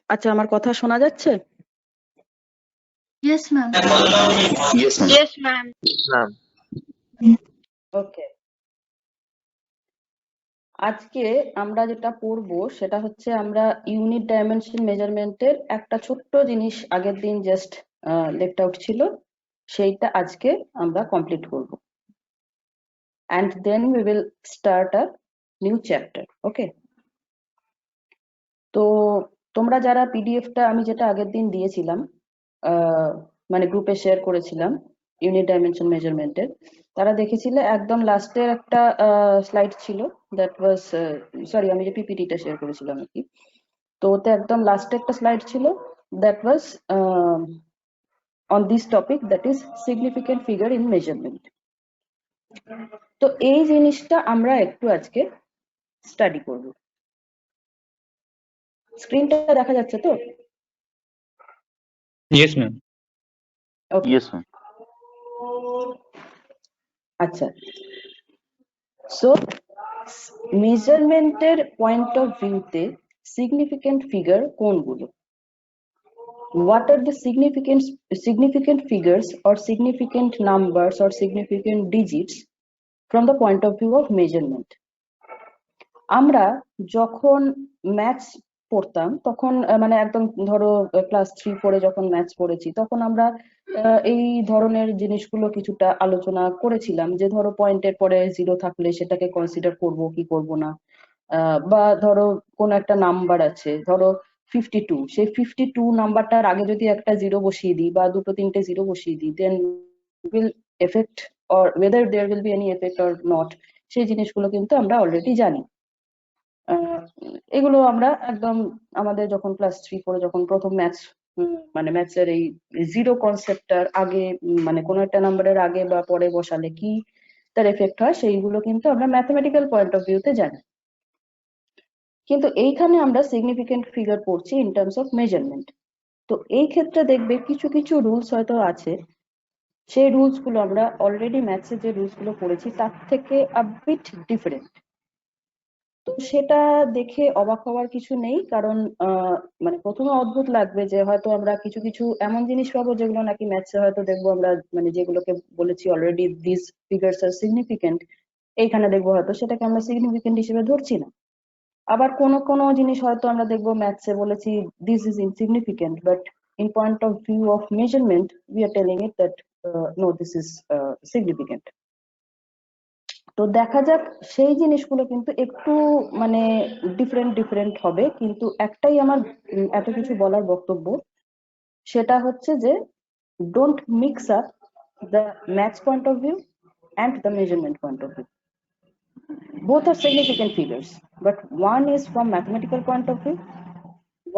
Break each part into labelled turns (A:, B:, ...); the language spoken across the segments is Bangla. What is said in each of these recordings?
A: আচ্ছা, আমার কথা শোনা যাচ্ছে?
B: Yes, ma'am.
C: Yes, ma'am.
D: Yes, ma'am.
C: Ma'am.
A: ওকে, আজকে আমরা যেটা পড়বো সেটা হচ্ছে আমরা ইউনিট ডাইমেনশন মেজারমেন্টের একটা ছোট্ট জিনিস আগের দিন জাস্ট লেফট আউট ছিল, সেইটা আজকে আমরা কমপ্লিট করব, and then we will start a new chapter. ওকে, তো তোমরা যারা পিডিএফটা আমি যেটা আগের দিন দিয়েছিলাম, মানে গ্রুপে শেয়ার করেছিলাম ইউনিট ডাইমেনশন মেজারমেন্টের, তারা দেখেছিলে একদম লাস্টে একটা স্লাইড ছিল, দ্যাট ওয়াজ সরি, আমি যে পিপিটিটা শেয়ার করেছিলাম আর কি, তো ওতে একদম লাস্টে একটা স্লাইড ছিল, that was on this topic, that is significant figure in measurement. তো এই জিনিসটা আমরা একটু আজকে স্টাডি করব। স্ক্রিনটা দেখা যাচ্ছে তো?
C: Yes, ma'am.
A: ওকে,
C: Yes, ma'am.
A: আচ্ছা, সো মেজারমেন্টের পয়েন্ট অফ ভিউতে সিগনিফিকেন্ট ফিগার কোনগুলো? What are the significant figures or significant numbers or significant digits from the point of view of measurement? আমরা যখন ম্যাথস পড়তাম তখন মানে একদম ধরো ক্লাস 3-4 যখন ম্যাথস পড়েছি তখন আমরা এই ধরনের জিনিসগুলো কিছুটা আলোচনা করেছিলাম, যে ধরো পয়েন্টের পরে জিরো থাকলে সেটাকে কনসিডার করব কি করব না, বা ধরো কোন একটা নাম্বার আছে, ধরো 52, সেই 52 নাম্বারটার আগে যদি একটা জিরো বসিয়ে দিই বা দুটো তিনটে জিরো বসিয়ে দিই, দেন will affect or whether there will be any effect or not, সেই জিনিসগুলো কিন্তু আমরা অলরেডি জানি। এগুলো আমরা একদম আমাদের যখন ক্লাস 3-4 যখন প্রথম ম্যাথস, মানে ম্যাথসের এই জিরো কনসেপ্টটার আগে, মানে কোনো একটা নাম্বারের আগে বা পরে বসালে কি তার এফেক্ট হয় সেইগুলো কিন্তু আমরা ম্যাথমেটিক্যাল পয়েন্ট অফ ভিউতে জানি। কিন্তু এইখানে আমরা সিগনিফিকেন্ট ফিগার পড়ছি ইন টার্মস অফ মেজারমেন্ট। তো এই ক্ষেত্রে দেখবে কিছু কিছু রুলস হয়তো আছে, সেই রুলস গুলো আমরা অলরেডি ম্যাথসে যে রুলস গুলো পড়েছি তার থেকে আ বিট ডিফারেন্ট। তো সেটা দেখে অবাক হওয়ার কিছু নেই, কারণ মানে প্রথমে অদ্ভুত লাগবে যে হয়তো আমরা কিছু কিছু এমন জিনিস পাবো যেগুলো নাকি ম্যাথসে হয়তো দেখবো আমরা, মানে যেগুলোকে বলেছি already this figures are significant, এইখানে দেখবো হয়তো সেটাকে আমরা সিগনিফিকেন্ট হিসেবে ধরছি না। আবার কোন কোন জিনিস হয়তো আমরা দেখবো ম্যাথসে বলেছি this is insignificant, but in point of view of measurement we are telling it that no this is significant. তো দেখা যাক, সেই জিনিসগুলো কিন্তু একটু মানে ডিফারেন্ট হবে, কিন্তু একটাই আমার এত কিছু বলার বক্তব্য, সেটা হচ্ছে যে don't mix up the maths point of view and the measurement point of view. Both are significant figures, but one is from mathematical point of view,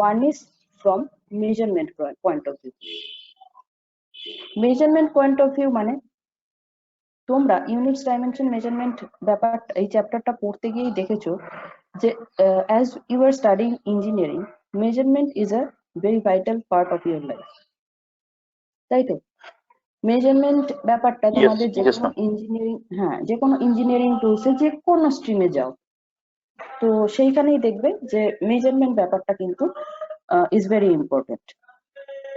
A: one is from measurement point of view. Measurement point of view মানে তোমরা ইউনিটস ডাইমেনশন মেজারমেন্ট ব্যাপারটা এই চ্যাপ্টারটা পড়তে গিয়েই দেখেছো যে as you are studying engineering, measurement is a very vital part of your life, তাই তো? মেজারমেন্ট ব্যাপারটা তোমাদের যে কোনো ইঞ্জিনিয়ারিং, হ্যাঁ, যে কোনো ইঞ্জিনিয়ারিং টুলসে যে কোনো স্ট্রিমে যাও, তো সেইখানেই দেখবে যে মেজারমেন্ট ব্যাপারটা কিন্তু ইজ ভেরি ইম্পর্টেন্ট।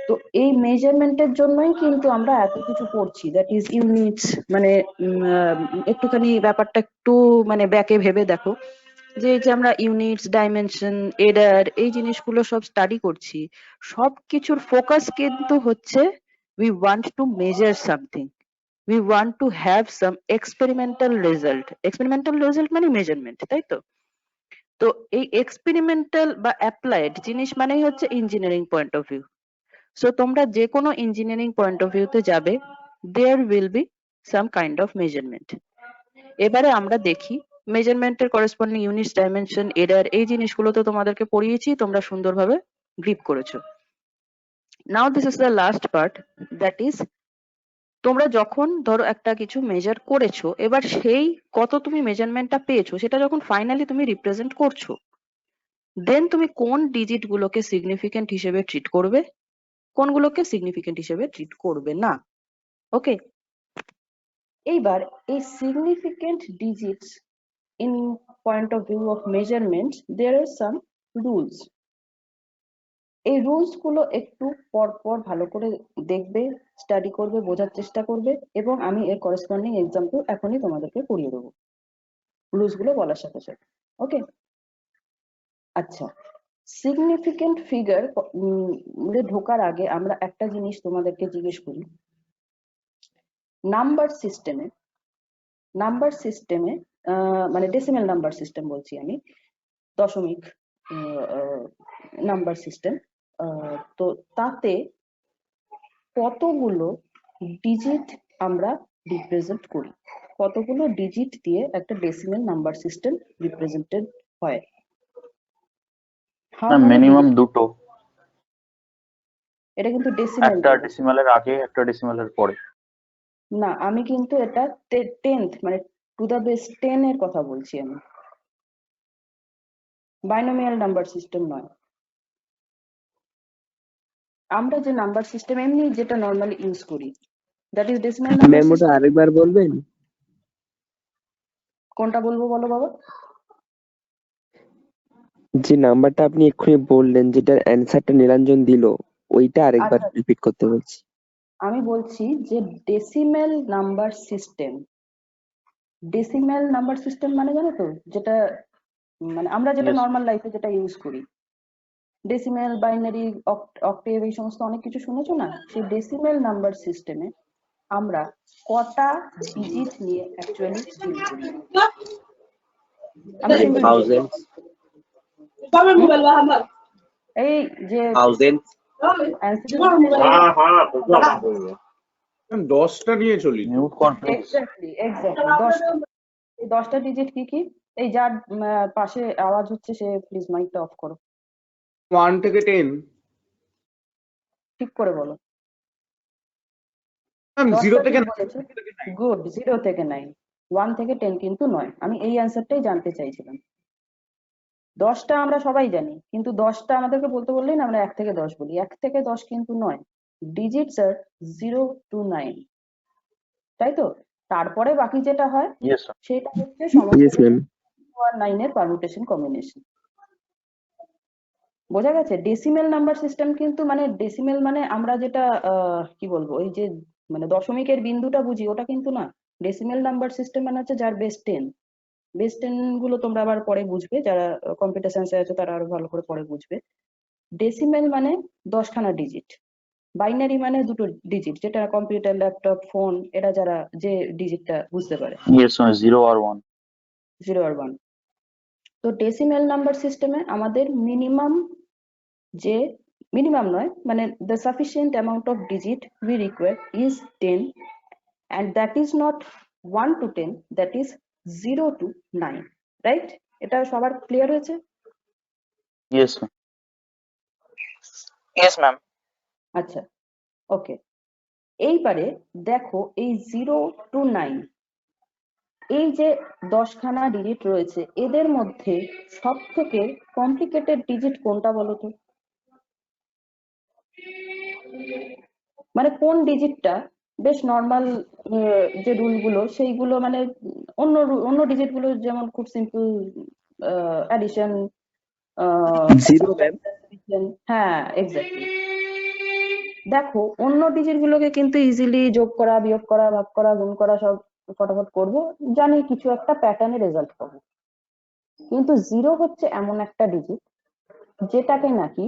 A: তো এই মেজারমেন্টের জন্যই কিন্তু আমরা এত কিছু পড়ছি, দ্যাট ইজ ইউনিটস, মানে একটুখানি ব্যাপারটা একটু মানে ব্যাকে ভেবে দেখো, যে যে আমরা ইউনিটস, ডাইমেনশন, এরার, এই জিনিসগুলো সব স্টাডি করছি, সব কিছুর ফোকাস কিন্তু হচ্ছে we want to measure something, we want to have some experimental result মানে মেজারমেন্ট, তাই তো? তো এই এক্সপেরিমেন্টাল বা অ্যাপ্লাইড জিনিস মানেই হচ্ছে engineering point of view. So তোমরা যে কোনো ইঞ্জিনিয়ারিং পয়েন্ট অফ ভিউতে যাবে, there will be some kind of measurement. এবারে আমরা দেখি মেজারমেন্টের করেসপন্ডিং ইউনিটস, ডাইমেনশন, এরার, এই জিনিসগুলো তো তোমাদেরকে পড়িয়েছি, তোমরা সুন্দরভাবে গ্রিপ করেছো। Now this is the last part, that is তোমরা যখন ধরো একটা কিছু মেজার করেছো, এবার সেই কত তুমি মেজারমেন্টটা পেয়েছো সেটা যখন ফাইনালি তুমি রিপ্রেজেন্ট করছো, দেন তুমি কোন ডিজিট গুলোকে সিগনিফিকেন্ট হিসেবে ট্রিট করবে, কোনগুলোকে সিগনিফিকেন্ট হিসেবে ট্রিট করবে না। ওকে, এইবার এই significant digits in point of view of measurement, there are some rules. এই রুলস গুলো একটু পর ভালো করে দেখবে, স্টাডি করবে, বোঝার চেষ্টা করবে, এবং আমি এর করেসপন্ডিং এক্সাম্পল এখনই তোমাদেরকে করিয়ে দেবো রুলস গুলো বলার সাথে সাথে। ওকে, আচ্ছা, সিগনিফিকেন্ট ফিগার ঢোকার আগে আমরা একটা জিনিস তোমাদেরকে জিজ্ঞেস করি। নাম্বার সিস্টেমে মানে ডেসিমেল নাম্বার সিস্টেম বলছি আমি, দশমিক নাম্বার সিস্টেম, তো তাতে কতগুলো ডিজিট আমরা রিপ্রেজেন্ট করি, কতগুলো ডিজিট দিয়ে একটা ডেসিমেল নাম্বার সিস্টেম রিপ্রেজেন্টেড হয়?
B: মিনিমাম দুটো,
A: এটা কিন্তু ডেসিমেল,
B: একটা ডেসিমালের আগে একটা ডেসিমালের পরে।
A: না, আমি কিন্তু এটা 10th মানে টু দা বেস 10 এর কথা বলছি আমি, বাইনোমিয়াল নাম্বার সিস্টেম নয়। আমরা যে নাম্বার সিস্টেম এমনি যেটা নরমালি ইউজ করি, that is decimal number
C: ma'am ওটা
A: সিস্টেম।
C: আরেকবার বলবেন?
A: কোনটা বলবো বলো বাবা?
C: যে নাম্বারটা আপনি এক্ষুনি বললেন, যেটার অ্যান্সারটা নীলাঞ্জন দিল, ওইটা আরেকবার
A: আচ্ছা,
C: রিপিট করতে বলছি।
A: আমি বলছি যে decimal number system. Decimal number system মানে জানো তো, যেটা মানে আমরা যেটা
B: Yes.
A: নর্মাল লাইফে যেটা ইউজ করি, ডেসিমেল, বাইনারি, অক্টেভ, এই সমস্ত অনেক কিছু শুনেছো না? সেই ডেসিমেল নাম্বার সিস্টেমে আমরা কটা ডিজিট নিয়ে অ্যাকচুয়ালি ডিল করি? আমরা সিম্পল
C: থাউজেন্ড,
A: এই যে
C: থাউজেন্ড,
D: দশটা নিয়ে চলি।
B: Mute কর please.
A: এক্স্যাক্টলি 10টা ডিজিট কি কি? এই যার পাশে আওয়াজ হচ্ছে সে প্লিজ মাইকটা অফ করো।
D: 1 থেকে 10।
A: ঠিক করে বলো।
D: 0 থেকে
A: গুড, 0 থেকে 9, 1 থেকে 10 কিন্তু নয়। আমি এই অ্যান্সারটাই জানতে চাইছিলাম। 10টা আমরা সবাই জানি, কিন্তু 10টা আমাদেরকে বলতে বললেই না আমরা 1 থেকে 10 বলি। 1 থেকে 10 কিন্তু নয়, ডিজিটস আর 0 to 9, তাই তো? তারপরে বাকি যেটা হয়
B: Yes, sir.
A: সেটা হচ্ছে সমস্ত
C: ইয়েস ম্যাম।
A: 2 আর 9 এর পারমুটেশন কম্বিনেশন। বোঝা গেছে? ডেসিমেল নাম্বার সিস্টেম কিন্তু মানে ডেসিমেল মানে আমরা যেটা কি বলবো, ওই যে মানে দশমিকের বিন্দুটা বুঝি, ওটা কিন্তু না। ডেসিমেল নাম্বার সিস্টেম মানে হচ্ছে যার বেস 10। বেস 10 গুলো তোমরা আবার পরে বুঝবে, যারা কম্পিউটার সায়েন্সে আছে তারা আরো ভালো করে পরে বুঝবে। ডেসিমেল মানে 10খানা ডিজিট, বাইনারি মানে দুটো ডিজিট, যেটা কম্পিউটার, ল্যাপটপ, ফোন এরা যারা যে ডিজিটটা বুঝতে পারে,
B: Yes, sir. 0 or 1.
A: 0 আর 1। তো ডেসিমেল নাম্বার সিস্টেমে আমাদের যে মিনিমাম নয়, মানে the sufficient amount of digit we require is 10, and that is not 1 to 10, that is 0 to 9, right? এটা সবার ক্লিয়ার হয়েছে?
B: Yes, sir.
E: Yes, ma'am.
A: আচ্ছা, ওকে। এইবারে দেখো এই 0 to 9, এই যে 10খানা ডিজিট রয়েছে, এদের মধ্যে সব থেকে কমপ্লিকেটেড ডিজিট কোনটা বলো তো? মানে কোন ডিজিটটা বেশ নর্মাল, যে রুল গুলো সেইগুলো মানে অন্য ডিজিট গুলো যেমন খুব সিম্পল, অ্যাডিশন,
C: জিরো ম্যাম।
A: হ্যাঁ এক্স্যাক্টলি। দেখো অন্য ডিজিট গুলোকে কিন্তু ইজিলি যোগ করা, বিয়োগ করা, ভাগ করা, গুণ করা সব ফটাফট করবো, জানি কিছু একটা প্যাটার্নে রেজাল্ট পাবো। কিন্তু 0 হচ্ছে এমন একটা ডিজিট যেটাকে নাকি,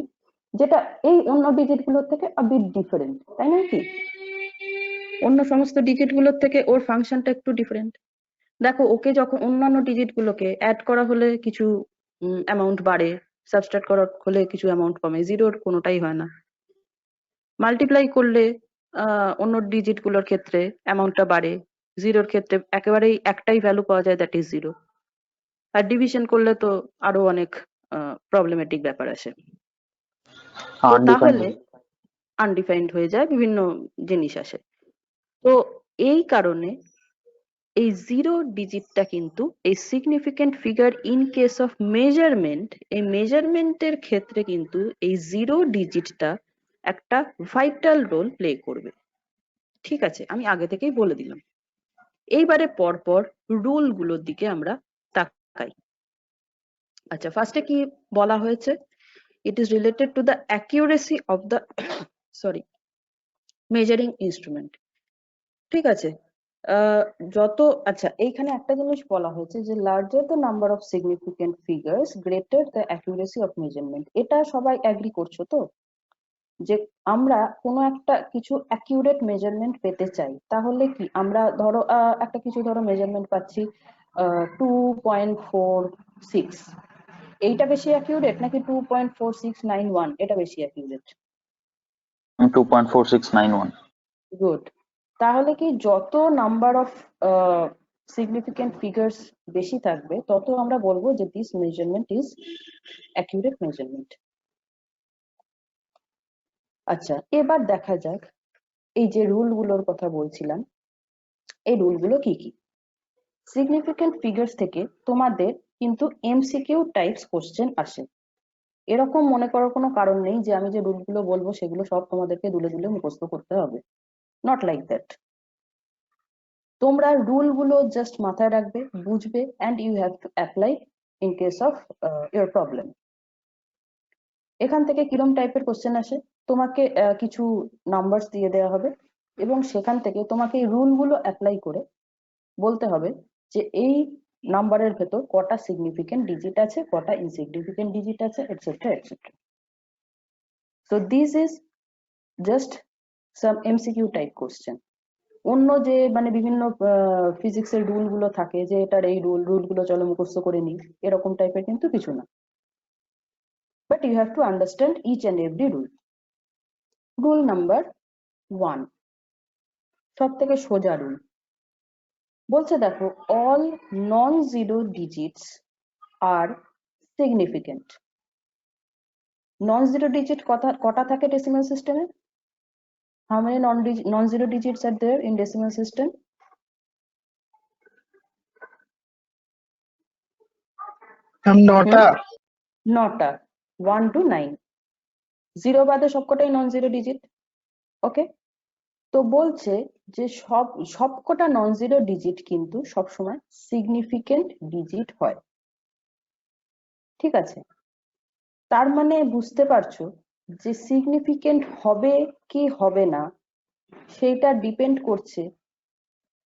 A: যেটা এই অন্য ডিজিট গুলোর থেকে বিট ডিফারেন্ট, তাই না? কি অন্য সমস্ত ডিজিট গুলোর থেকে ওর ফাংশনটা একটু ডিফারেন্ট। দেখো ওকে যখন অন্যান্য ডিজিট গুলোকে অ্যাড করা হলে কিছু অ্যামাউন্ট বাড়ে, সাবস্ট্রাক্ট করা হলে কিছু অ্যামাউন্ট কমে, 0-র কোনোটাই হয় না। মাল্টিপ্লাই করলে অন্য ডিজিট গুলোর ক্ষেত্রে অ্যামাউন্টটা বাড়ে, 0-র ক্ষেত্রে একেবারেই একটাই ভ্যালু পাওয়া যায়, দ্যাট ইজ 0। আর ডিভিশন করলে তো আরো অনেক প্রবলেমেটিক ব্যাপার আসে। তো তাহলে আনডিফাইন্ড হয়ে যায়, বিভিন্ন জিনিস আসে। তো এই কারণে এই জিরো ডিজিটটা কিন্তু এই significant figure in case of measurement, এই মেজারমেন্টের ক্ষেত্রে কিন্তু এই জিরো ডিজিটটা একটা ভাইটাল রোল প্লে করবে। ঠিক আছে, আমি আগে থেকেই বলে দিলাম। এইবারে পরপর রুল গুলোর দিকে আমরা তাকাই। আচ্ছা, ফার্স্টে কি বলা হয়েছে? It is related to the accuracy of the sorry measuring instrument. ঠিক আছে, যত আচ্ছা এইখানে একটা জিনিস বলা হয়েছে যে larger the number of significant figures greater the accuracy of measurement. এটা সবাই অ্যাগ্রি করছো তো, যে আমরা কোনো একটা কিছু অ্যাকিউরেট মেজারমেন্ট পেতে চাই, তাহলে কি আমরা ধরো একটা কিছু ধরো মেজারমেন্ট পাচ্ছি 2.46, এইটা বেশি অ্যাকিউরেট নাকি 2.4691 এটা বেশি অ্যাকিউরেট?
B: 2.4691.
A: গুড। তাহলে কি যত নাম্বার অফ সিগনিফিকেন্ট ফিগার্স বেশি থাকবে তত আমরা বলবো যে this measurement is accurate measurement. আচ্ছা, এবার দেখা যাক এই যে রুল গুলোর কথা বলছিলাম, এই রুল গুলো কি কি। সিগনিফিকেন্ট ফিগার্স থেকে তোমাদের কিন্তু এমসিকিউ টাইপস কোশ্চেন আসে। এরকম মনে করার কোনো কারণ নেই যে আমি যে রুলগুলো বলবো সেগুলো সব তোমাদেরকে দুলে দুলে মুখস্থ করতে হবে, নট লাইক দ্যাট। তোমরা রুল গুলো জাস্ট মাথায় রাখবে, বুঝবে, and you have to apply in case of your problem. এখান থেকে কিরম টাইপের কোশ্চেন আসে? তোমাকে কিছু নাম্বারস দিয়ে দেওয়া হবে এবং সেখান থেকে তোমাকে এই রুল গুলো অ্যাপ্লাই করে বলতে হবে যে এই নাম্বারের ভেতর কটা সিগনিফিকেন্ট ডিজিট আছে, কটা ইনসিগনিফিকেন্ট ডিজিট আছে, etcetera etcetera. So this is just some MCQ type question. অন্য যে মানে বিভিন্ন ফিজিক্সের রুল গুলো থাকে যে এটার এই রুল গুলো চলো মুখস্থ করে নিই, এরকম টাইপের কিন্তু কিছু না। But you have to understand each and every rule. Rule number 1, সব থেকে সোজা রুল বলছে, দেখো all non zero digits are significant. Non zero digit কটা থাকে ডেসিমাল সিস্টেমে? How many non zero digits are there in decimal system?
E: নটা।
A: 9টা, 1 to 9। জিরো বাদে সবকটাই নন জিরো ডিজিট। ওকে, তো বলছে যে সবকটা নন জিরো ডিজিট কিন্তু সবসময় সিগনিফিকেন্ট ডিজিট হয়। ঠিক আছে, তার মানে বুঝতে পারছো যে সিগনিফিকেন্ট হবে কি হবে না সেইটা ডিপেন্ড করছে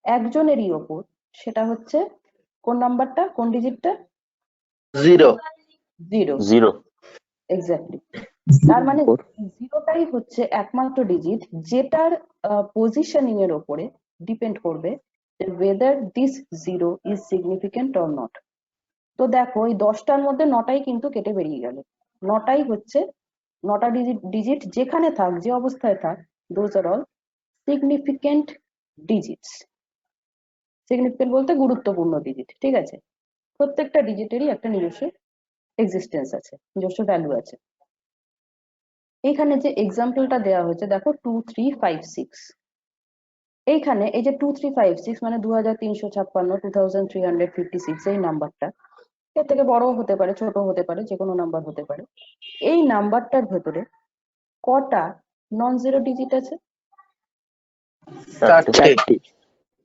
A: একজনেরই ওপর, সেটা হচ্ছে কোন নাম্বারটা, কোন ডিজিটটা?
E: 0।
A: জিরো। এক্স্যাক্টলি। তার মানে জিরোটাই হচ্ছে একমাত্র ডিজিট যেটার পজিশনিং এর উপরে ডিপেন্ড করবে যে weather this zero is significant or not. তো দেখো এই 10টার মধ্যে 9টাই কিন্তু কেটে বেরিয়ে গেল। 9টাই হচ্ছে, 9টা ডিজিট যেখানে থাক, যে অবস্থায় থাক, those are all significant digits. Significant বলতে গুরুত্বপূর্ণ ডিজিট। ঠিক আছে, প্রত্যেকটা ডিজিটেরই একটা নিজস্ব এক্সিস্টেন্স আছে, নিজস্ব ভ্যালু আছে। এইখানে যে এক্সাম্পলটা দেওয়া হয়েছে দেখো 2356, এইখানে এই যে 2356 মানে 2356, 2356 এই নাম্বারটা এর থেকে বড় হতে পারে, ছোট হতে পারে, যে কোনো নাম্বার হতে পারে। এই নাম্বারটার ভেতরে কটা নন জিরো ডিজিট আছে?
C: 4টি।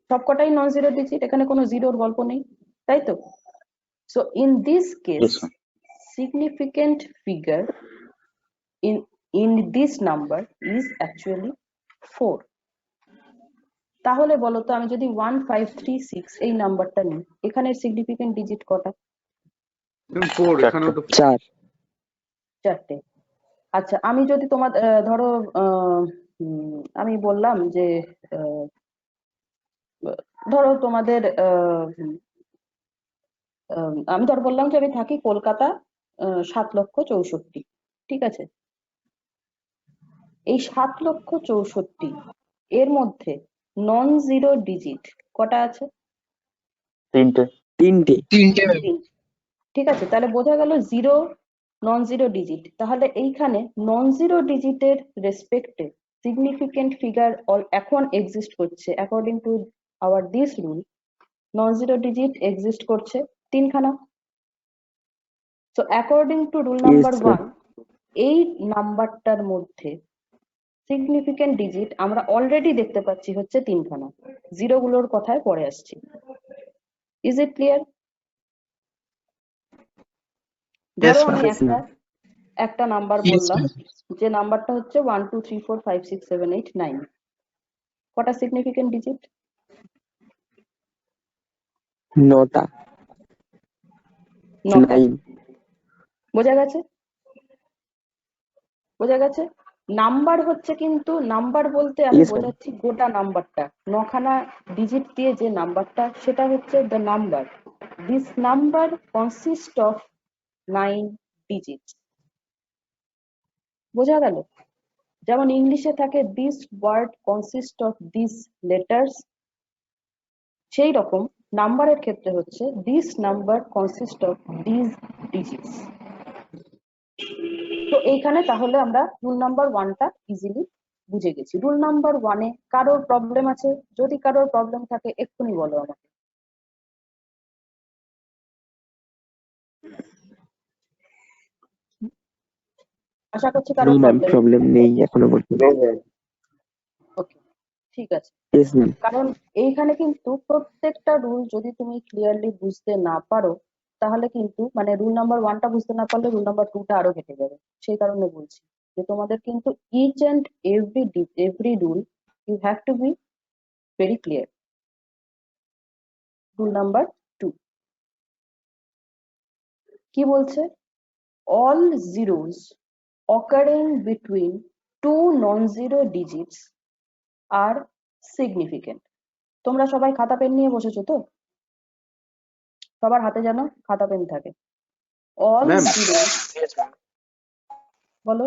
A: সবকটাই নন জিরো ডিজিট, এখানে কোনো জিরোর গল্প নেই, তাই তো? So in this case
B: Yes, ma'am.
A: significant figure in this number is actually 4. তাহলে বলো তো আমি যদি 1536 এই নাম্বারটা নিই, এখানে সিগনিফিকেন্ট ডিজিট কটা?
D: 4, এখানেও তো
C: 4।
A: 4টে। আচ্ছা, আমি যদি তোমার ধরো আমি বললাম যে ধরো তোমাদের আমি ধর বললাম যে আমি থাকি কলকাতা 7,64,000। ঠিক আছে, এই 7,64,000 এর মধ্যে নন জিরো ডিজিট কটা আছে?
B: 3টে।
C: 3টে।
A: ঠিক আছে, তাহলে বোঝা গেল জিরো নন জিরো ডিজিট। তাহলে এইখানে নন জিরো ডিজিটের রেসপেক্টে সিগনিফিকেন্ট ফিগার এখন এক্সিস্ট করছে according to our this rule, non zero digit exist করছে তিনখানা। So according to rule
C: Yes,
A: number
C: sir.
A: 1, এই নাম্বারটার মধ্যে সিগনিফিকেন্ট ডিজিট আমরা অলরেডি দেখতে পাচ্ছি হচ্ছে তিনখানা, জিরো গুলোর কথায় পরে আসছি। Is it clear?
E: Yes,
A: ধরো আমি
E: ma'am.
A: একটা নাম্বার
E: Yes,
A: বললাম,
E: ma'am.
A: যে নাম্বারটা হচ্ছে 1 2 3 4 5 6 7 8 9, কটা সিগনিফিকেন্ট ডিজিট?
C: নটা,
A: নটা।
C: 9.
A: বোঝা গেছে? বোঝা গেছে? নাম্বার হচ্ছে, কিন্তু নাম্বার বলতে আমি
C: Yes, ma'am.
A: বোঝাচ্ছি গোটা নাম্বারটা, নখানা ডিজিট দিয়ে যে নাম্বারটা, সেটা হচ্ছে the number. This number consist of 9 digits. বোঝা গেল? যেমন ইংলিশে থাকে this word consist of this letters, সেই রকম নাম্বারের ক্ষেত্রে হচ্ছে this number consist of this digits. তো এইখানে তাহলে আমরা রুল নাম্বার 1টা ইজিলি বুঝে গেছি। রুল নাম্বার 1-এ কারোর প্রবলেম আছে? যদি কারোর প্রবলেম থাকে এক্ষুনি বলো আমাকে। আশা করছি
C: No,
A: কারোর
C: ma'am.
A: প্রবলেম।
C: Problem নেই এখনো পর্যন্ত.
A: ওকে, ঠিক আছে।
C: Yes, ma'am.
A: কারণ এইখানে কিন্তু প্রত্যেকটা রুল যদি তুমি ক্লিয়ারলি বুঝতে না পারো, তাহলে কিন্তু মানে রুল নাম্বার 1টা বুঝতে না পারলে রুল নাম্বার 2টা আরো কেটে যাবে। সেই কারণে বলছি যে তোমাদের কিন্তু each and every rule you have to be very clear. Rule number 2 কি বলছে? all zeros occurring between two non-zero digits are significant. তোমরা সবাই খাতা পেন নিয়ে বসেছো তো? সবার হাতে যেন খাতা পেন থাকে। all
D: ম্যাম
A: zeros, বলো।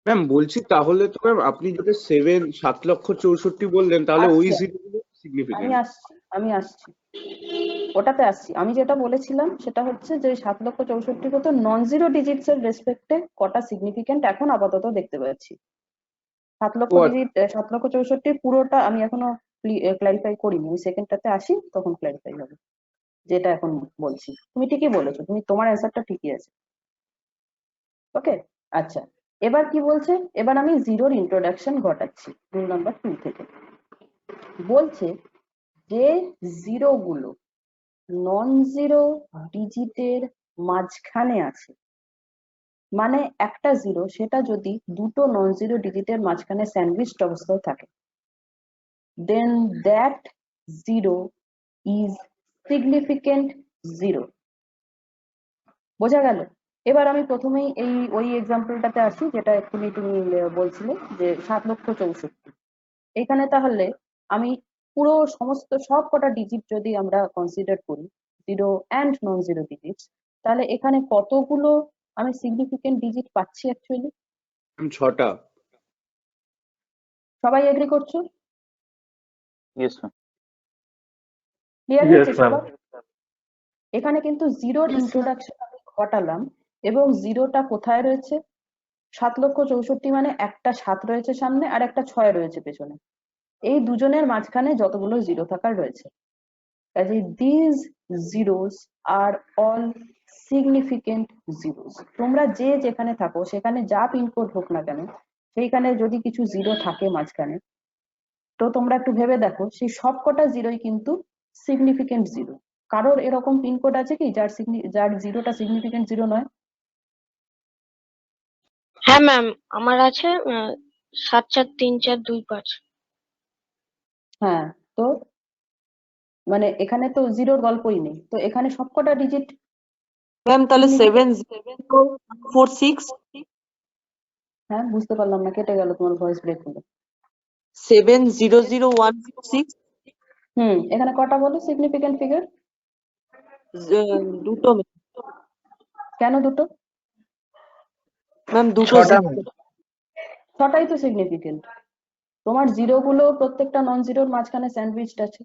D: ম্যাম বলছি তাহলে তো ম্যাম আপনি যদি 7,64,00,000 বললেন তাহলে ওই
A: আচ্ছা,
D: জিরো গুলো
A: আমি
D: সিগনিফিকেন্ট।
A: আমি আসছি ওটাতে আসছি। আমি যেটা বলেছিলাম সেটা হচ্ছে যে 7,64,00,000 কত নন জিরো ডিজিটস এর রেসপেক্টে কটা সিগনিফিকেন্ট এখন আপাতত দেখতে পাচ্ছি। 7,64,00,000 পুরোটা আমি এখনো ক্লারিফাই করিনি, আমি সেকেন্ডটাতে আসি তখন ক্লারিফাই হবে। যেটা এখন বলছি তুমি ঠিকই বলেছো, তুমি তোমার অ্যান্সারটা ঠিকই আছে। ওকে, আচ্ছা, এবার কি বলছে? এবার আমি জিরোর ইন্ট্রোডাকশন ঘটাচ্ছি রুল নাম্বার 2 থেকে। বলছে যে জিরো গুলো নন জিরো ডিজিটের মাঝখানে আছে, মানে একটা জিরো সেটা যদি দুটো নন জিরো ডিজিটের মাঝখানে স্যান্ডউইচড অবস্থায় থাকে, then that zero is significant zero. বোঝা গেল? এবার আমি প্রথমেই ওই এক্সাম্পলটাতে আসি যেটা এক্ষুনি তুমি বলছিলে যে 7,64,00,000। এখানে তাহলে আমি পুরো সমস্ত সব কটা ডিজিট যদি আমরা কনসিডার করি, zero and non zero digits, তাহলে এখানে কতগুলো আমি সিগনিফিকেন্ট ডিজিট পাচ্ছি অ্যাকচুয়ালি?
D: 6টা।
A: সবাই এগ্রি করছো?
B: Yes, ma'am.
A: ক্লিয়ার
E: Yes,
A: হচ্ছে
E: ma'am.
A: সবার? এখানে কিন্তু জিরোর ইন্ট্রোডাকশন আমি ঘটালাম, এবং জিরোটা কোথায় রয়েছে? 7,64,00,000 মানে একটা 7 রয়েছে সামনে আর একটা 6 রয়েছে পেছনে, এই দুজনের মাঝখানে যতগুলো জিরো থাকার রয়েছে। কাজে this zeros are all significant zeros. তোমরা যে যেখানে থাকো সেখানে যা পিনকোড হোক না কেন, সেইখানে যদি কিছু জিরো থাকে মাঝখানে, তো তোমরা একটু ভেবে দেখো সেই সবকটা জিরোই কিন্তু সিগনিফিকেন্ট জিরো। কারোর এরকম পিনকোড আছে কি যার জিরোটা সিগনিফিকেন্ট জিরো নয়?
F: হ্যাঁ ম্যাম, আমার আছে 74342 5।
A: হ্যাঁ, তো মানে এখানে তো জিরোর গল্পই নেই, তো এখানে সবকটা ডিজিট
G: ম্যাম তাহলে 7,046
A: হ্যাঁ, বুঝতে পারলাম না, কেটে গেল, তোমার ভয়েস ব্রেক হলো।
G: 7,00146
A: এখানে কটা বলো সিগনিফিকেন্ট ফিগার?
G: দুটো
A: কেন দুটো?
G: ম্যাম, দুটো
E: 6টা ma'am.
A: ছটাই তো সিগনিফিকেন্ট। তোমার জিরো গুলো প্রত্যেকটা নন জিরোর মাঝখানে স্যান্ডউইচড আছে,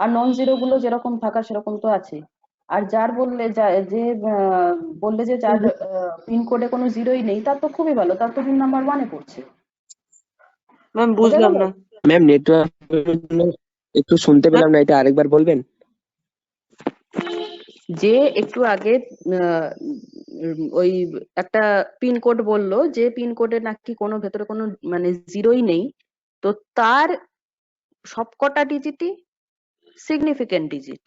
A: আর নন জিরো গুলো যেরকম থাকা সেরকম তো আছে। আর যার বললে যে যার পিনকোডে কোনো জিরোই নেই, তার তো খুবই ভালো, তার তো রুল নাম্বার 1-এ পড়ছে।
G: ম্যাম
A: বোঝা
G: বুঝলাম
A: গেল?
G: না।
C: ম্যাম নেটওয়ার্কের জন্য একটু শুনতে পেলাম না, এটা আরেকবার বলবেন?
A: যে একটু আগে ওই একটা পিন কোড বললো যে পিন কোডে নাকি কোনো ভেতরে কোনো মানে জিরোই নেই, তো তার সবকটা ডিজিটই সিগনিফিকেন্ট ডিজিট,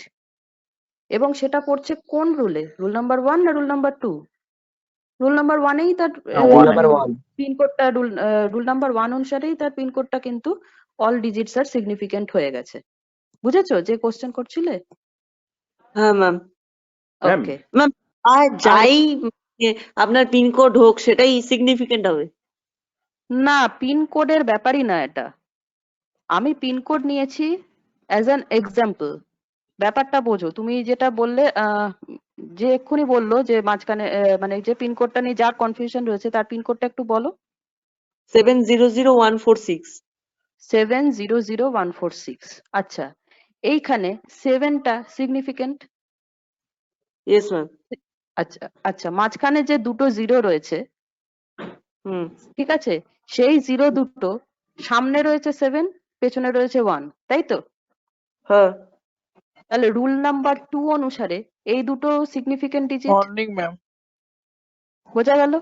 A: এবং সেটা পড়ছে কোন রুলে? রুল নাম্বার 1 না রুল নাম্বার 2? রুল নাম্বার 1এই তার
C: রুল
B: one
C: নাম্বার 1।
A: পিন কোডটা রুল নাম্বার 1 অনুসারেই তার পিন কোডটা কিন্তু অল ডিজিটস আর সিগনিফিকেন্ট হয়ে গেছে। বুঝেছো যে কোশ্চেন করছিলে?
G: হ্যাঁ ম্যাম।
D: Ma'am
A: okay.
G: ম্যাম আর যাই আপনার পিনকোড হোক সেটাই সিগনিফিকেন্ট হবে?
A: না, পিন কোডের ব্যাপারই না এটা। আমি পিন কোড নিয়েছি অ্যাজ অ্যান এক্সাম্পল। ব্যাপারটা বোঝো। তুমি যেটা বললে যে এক্ষুনি বললো যে মাঝখানে মানে যে পিন কোডটা নিয়ে যার কনফিউশন রয়েছে তার পিন কোডটা একটু বলো।
G: 700146।
A: 700146। আচ্ছা, এইখানে 7টা সিগনিফিকেন্ট।
G: Yes ma'am.
A: আচ্ছা আচ্ছা, মাঝখানে যে দুটো জিরো রয়েছে,
G: হুম।
A: ঠিক আছে, সেই জিরো দুটো সামনে রয়েছে 7, পেছনে রয়েছে 1, তাই তো?
G: হ্যাঁ।
A: তাহলে রুল নাম্বার 2 অনুসারে এই দুটো সিগনিফিকেন্ট ডিজিট।
E: Morning ma'am.
A: বোঝা গেল?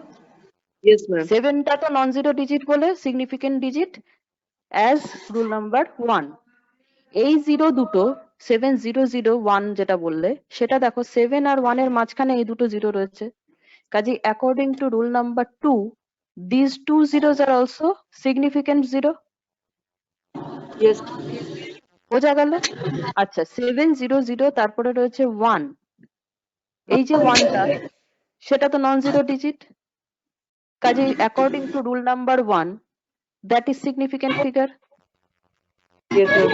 G: Yes ma'am.
A: 7টা তো নন জিরো ডিজিট বলে significant digit as rule number 1। এই জিরো দুটো 7001 যেটা বললে সেটা দেখো 7 আর 1 এর মাঝখানে এই দুটো জিরো রয়েছে, কাজে according to rule number 2 these two zeros are also significant zero.
G: Yes.
A: বোঝা গেল? আচ্ছা, 700 তারপরে রয়েছে 1, এই যে 1টা সেটা তো নন জিরো ডিজিট, কাজে according to rule number 1 that is significant figure.
G: Yes ma'am.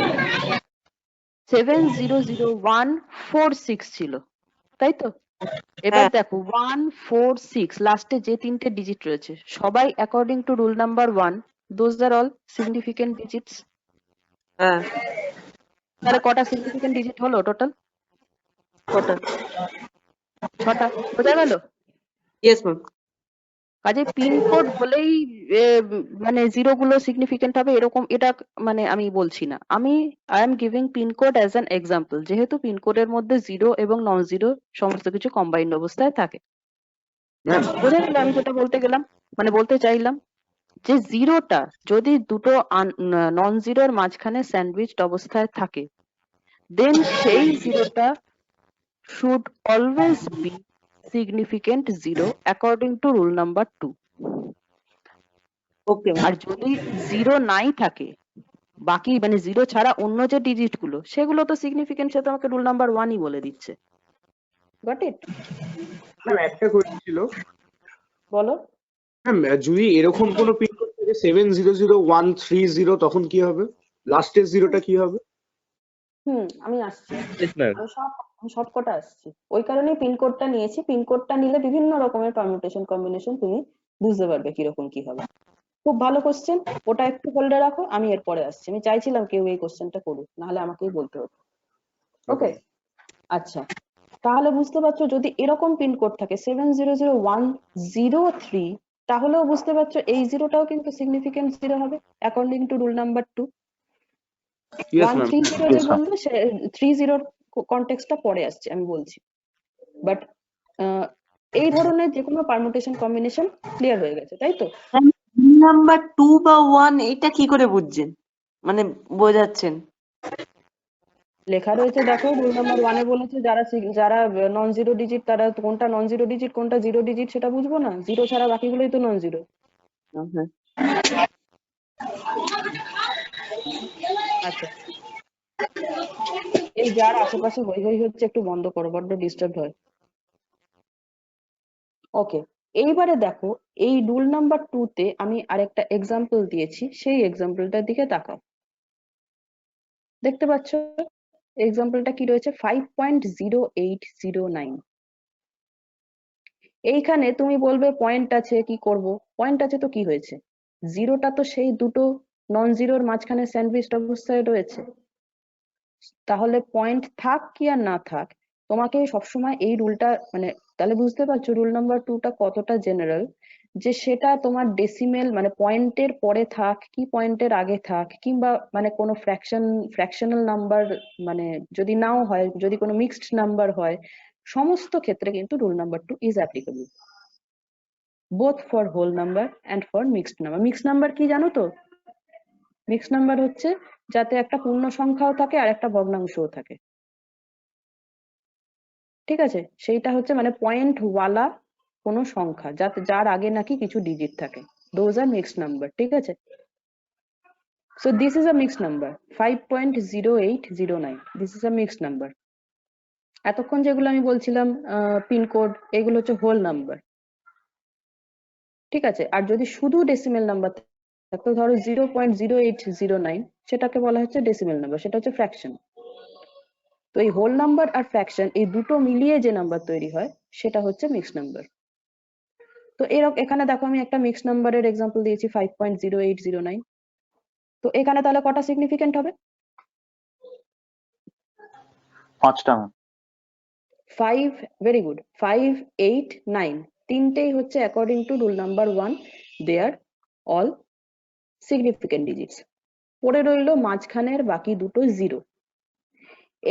A: 700146 ছিল, তাই তো? এবার
G: হ্যাঁ।
A: দেখো 146 লাস্টে যে তিনটে ডিজিট রয়েছে সবাই according to rule number 1 those are all significant digits.
G: হ্যাঁ।
A: তাহলে কটা সিগনিফিকেন্ট ডিজিট হলো টোটাল?
G: কটা?
A: 6টা। বোঝা গেল?
G: Yes ma'am.
A: কাজে পিন কোড হলেই মানে জিরো গুলো সিগনিফিকেন্ট হবে এরকম এটা মানে আমি বলছি না। আমি I am giving pin code as an example, যেহেতু পিন কোডের মধ্যে জিরো এবং নন জিরো সমস্ত কিছু কম্বাইন্ড অবস্থায় থাকে।
D: ম্যাম
A: বোঝা গেল আমি যেটা বলতে গেলাম, মানে বলতে চাইলাম যে জিরোটা যদি দুটো নন জিরোর মাঝখানে স্যান্ডউইচড অবস্থায় থাকে, দেন সেই জিরোটা should always be significant zero according to rule number 2.
G: Okay ma'am.
A: আর যদি জিরো নাই থাকে, বাকি মানে জিরো ছাড়া অন্য যে ডিজিট গুলো সেগুলো তো সিগনিফিকেন্ট, সে তোমাকে রুল নাম্বার 1ই বলে দিচ্ছে। Got it?
D: ম্যাম একটা কোয়েশ্চেন ছিল।
A: বলো।
D: ম্যাম যদি এরকম কোনো পিনকোড থাকে 700130 তখন কি হবে? লাস্টের জিরোটা কি হবে?
A: আমি আসছি, আমি সব কটা আসছি। ওই কারণেই পিন কোডটা নিয়েছি। পিন কোডটা নিলে বিভিন্ন রকমের পারমুটেশন কম্বিনেশন তুমি বুঝতে পারবে কিরকম কি হবে। খুব ভালো কোশ্চেন, ওটা একটু হোল্ডে রাখো, আমি এরপরে আসছি। আমি চাইছিলাম কেউ এই কোশ্চেনটা করুক, নাহলে আমাকেই বলতে হতো। ওকে, আচ্ছা, তাহলে বুঝতে পারছো যদি এরকম পিন কোড থাকে 700103, তাহলেও বুঝতে পারছো এই জিরোটাও কিন্তু সিগনিফিকেন্ট জিরো হবে according to rule number 2।
D: Yes ma'am.
A: 130 যে বললো সে 30 কনটেক্সটটা পরে আসছে, আমি বলছি। বাট এই ধরনের যে কোনো পারমুটেশন কম্বিনেশন ক্লিয়ার হয়ে গেছে, তাই তো?
G: নাম্বার 2 বা 1 এটা কি করে বুঝছেন, মানে বোঝাচ্ছেন?
A: লেখা রয়েছে দেখো, রুল নাম্বার 1 এ বলেছে যারা নন জিরো ডিজিট তারা কোনটা নন জিরো ডিজিট কোনটা জিরো ডিজিট সেটা বুঝবো না? জিরো ছাড়া বাকিগুলোই তো নন জিরো।
G: হ্যাঁ।
A: আচ্ছা, এই যার আশেপাশে হই হই হচ্ছে একটু বন্ধ করো, বড্ড ডিস্টার্ব হয়। ওকে, এইবারে দেখো এই রুল নাম্বার 2 তে আমি আরেকটা এক্সাম্পল দিয়েছি, সেই এক্সাম্পলটার দিকে তাকাও। দেখতে পাচ্ছ এক্সাম্পলটা কি রয়েছে? 5.0809। এইখানে তুমি বলবে পয়েন্ট আছে, কি করব? পয়েন্ট আছে তো কি হয়েছে? জিরোটা তো সেই দুটো নন জিরোর মাঝখানে স্যান্ডউইচড অবস্থায় রয়েছে, তাহলে পয়েন্ট থাক কি আর না থাক তোমাকে সবসময় এই রুলটা মানে, তাহলে বুঝতে পারছো রুল নাম্বার 2টা কতটা জেনারেল, যে সেটা তোমার ডেসিমেল মানে পয়েন্টের পরে থাক কি পয়েন্টের আগে থাক কিংবা মানে কোনো ফ্র্যাকশনাল নাম্বার মানে যদি নাও হয়, যদি কোনো মিক্সড নাম্বার হয়, সমস্ত ক্ষেত্রে কিন্তু rule number 2 is applicable both for whole number and for mixed number. Mixed number কি জানো তো? মিক্সড নাম্বার হচ্ছে যাতে একটা পূর্ণ সংখ্যাও থাকে আর একটা ভগ্নাংশও থাকে, ঠিক আছে? সেইটা হচ্ছে মানে পয়েন্ট ওয়ালা কোনো সংখ্যা যার আগে নাকি কিছু ডিজিট থাকে, those are mixed number, ঠিক আছে? So this is a mixed number 5.0809, this is a mixed number. এতক্ষণ যেগুলো আমি বলছিলাম পিনকোড, এগুলো হচ্ছে হোল নাম্বার, ঠিক আছে? আর যদি শুধু ডেসিমেল নাম্বার থাকতো, ধরো 0.0809, সেটাকে বলা হচ্ছে ডেসিমেল নাম্বার, সেটা হচ্ছে ফ্র্যাকশন। তো এই হোল নাম্বার আর ফ্র্যাকশন এই দুটো মিলিয়ে যে নাম্বার তৈরি হয় সেটা হচ্ছে মিক্সড নাম্বার। তো এখানে দেখো আমি একটা মিক্সড নাম্বারের এক্সাম্পল দিয়েছি 5.0809। তো এখানে তাহলে কটা সিগনিফিকেন্ট হবে?
B: 5টা ম্যাম।
A: 5, ভেরি গুড, 5, 8, 9 তিনটেই হচ্ছে according to rule number 1 they are all significant digits. পড়ে রইল মাঝখানের বাকি দুটো জিরো।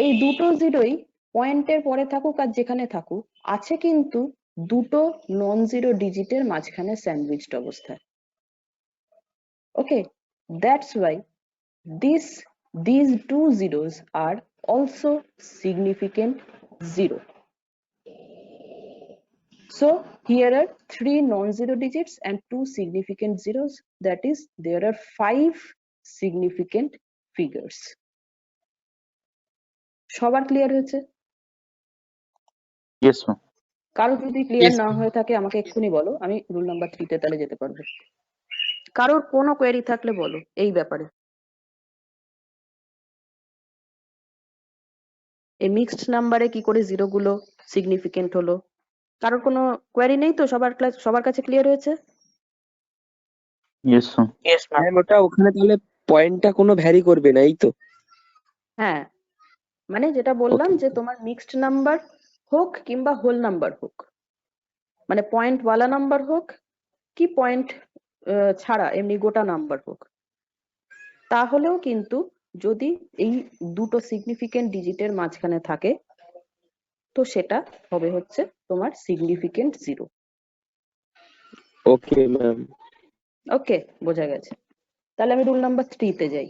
A: এই দুটো জিরোই পয়েন্টের পরে থাকুক আর যেখানে থাকুক আছে কিন্তু দুটো নন জিরো ডিজিটের মাঝখানে স্যান্ডউইচড অবস্থায়। Okay, that's why these two zeros are also significant zero. So here are 3 non-zero digits and 2 significant zeros, that is there are 5 significant figures. সবার ক্লিয়ার হয়েছে?
B: Yes ma'am.
A: কারো যদি ক্লিয়ার
E: Yes,
A: না
E: ma'am.
A: হয়ে থাকে আমাকে এক্ষুনি বলো, আমি রুল নাম্বার 3 তে তাহলে যেতে পারবো। কারোর কোনো কোয়েরি থাকলে বলো এই ব্যাপারে, এই মিক্সড নাম্বারে কি করে জিরো গুলো সিগনিফিকেন্ট হলো? কারোর কোনো কোয়েরি নেই তো? সবার কাছে ক্লিয়ার হয়েছে?
B: Yes ma'am.
E: Yes, ma'am.
C: Ma'am ওটা ওখানে তাহলে পয়েন্টটা কোনো ভ্যারি করবে না, এই তো?
A: হ্যাঁ, মানে যেটা বললাম যে তোমার মিক্সড নাম্বার হোক কিংবা হোল নাম্বার হোক, মানে পয়েন্ট ওয়ালা নাম্বার হোক কি পয়েন্ট ছাড়া এমনি গোটা নাম্বার হোক, তাহলেও কিন্তু যদি এই দুটো সিগনিফিকেন্ট ডিজিটের মাঝখানে থাকে তো সেটা হবে হচ্ছে তোমার significant zero.
C: Okay ma'am.
A: Okay, বোঝা গেছে। তাহলে আমি রুল নাম্বার 3 তে যাই।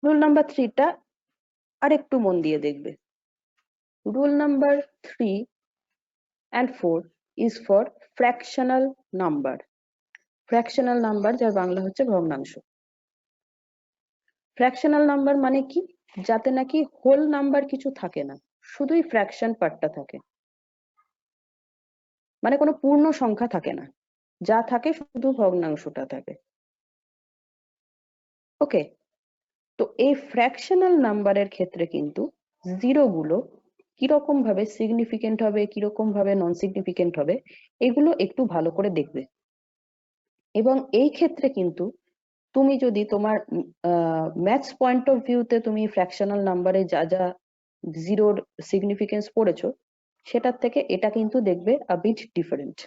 A: রুল নাম্বার 3 টা আরেকটু মন দিয়ে দেখবে। Rule number 3 and 4 is for fractional number. Fractional number যার বাংলা হচ্ছে ভগ্নাংশ। ফ্র্যাকশনাল নাম্বার মানে কি? যাতে নাকি হোল নাম্বার কিছু থাকে না, শুধুই ফ্র্যাকশন পার্টটা থাকে, মানে কোনো পূর্ণ সংখ্যা থাকে না, যা থাকে শুধু ভগ্নাংশটা থাকে। ওকে, তো এই ফ্র্যাকশনাল নাম্বারের ক্ষেত্রে কিন্তু জিরো গুলো কিরকম ভাবে সিগনিফিকেন্ট হবে, কিরকম ভাবে নন সিগনিফিকেন্ট হবে, এগুলো একটু ভালো করে দেখবে। এবং এই ক্ষেত্রে কিন্তু তুমি যদি তোমার ম্যাথস পয়েন্ট অফ ভিউতে তুমি ফ্র্যাকশনাল নাম্বারে যা যা জিরোর সিগনিফিকেন্স পড়েছো সেটার থেকে এটা কিন্তু দেখবে আ বিট ডিফারেন্ট।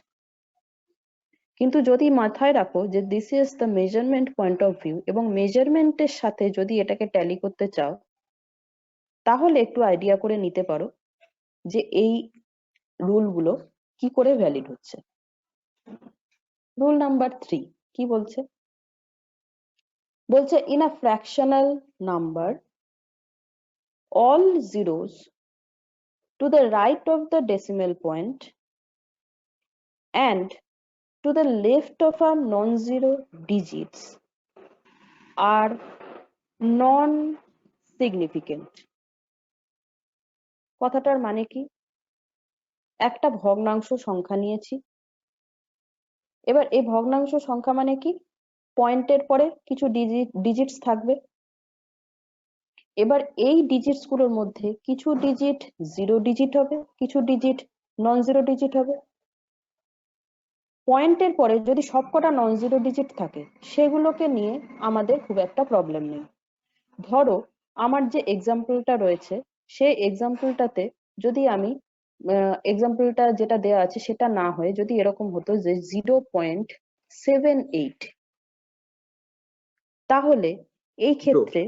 A: কিন্তু যদি মাথায় রাখো যে this is the measurement point of view এবং মেজারমেন্টের সাথে যদি এটাকে ট্যালি করতে চাও তাহলে একটু আইডিয়া করে নিতে পারো যে এই রুলগুলো কি করে ভ্যালিড হচ্ছে। রুল নাম্বার 3 কি বলছে? বলছে in a fractional number all zeros to the right of the decimal point and to the left of a non-zero digits are non-significant. কথাটার মানে কি? একটা ভগ্নাংশ সংখ্যা নিয়েছি, এবার এই ভগ্নাংশ সংখ্যা মানে কি? পয়েন্টের পরে কিছু ডিজিটস থাকবে, এবার এই ডিজিটস গুলোর মধ্যে কিছু ডিজিট জিরো ডিজিট হবে, কিছু ডিজিট নন জিরো ডিজিট হবে। পয়েন্টের পরে যদি সবকটা নন জিরো ডিজিট থাকে সেগুলোকে নিয়ে আমাদের খুব একটা প্রবলেম নেই। ধরো আমার যে এক্সাম্পলটা রয়েছে সেই এক্সাম্পলটাতে যদি আমি এক্সাম্পলটা যেটা দেওয়া আছে সেটা না হয়ে যদি এরকম হতো যে 0.78, তাহলে এই ক্ষেত্রে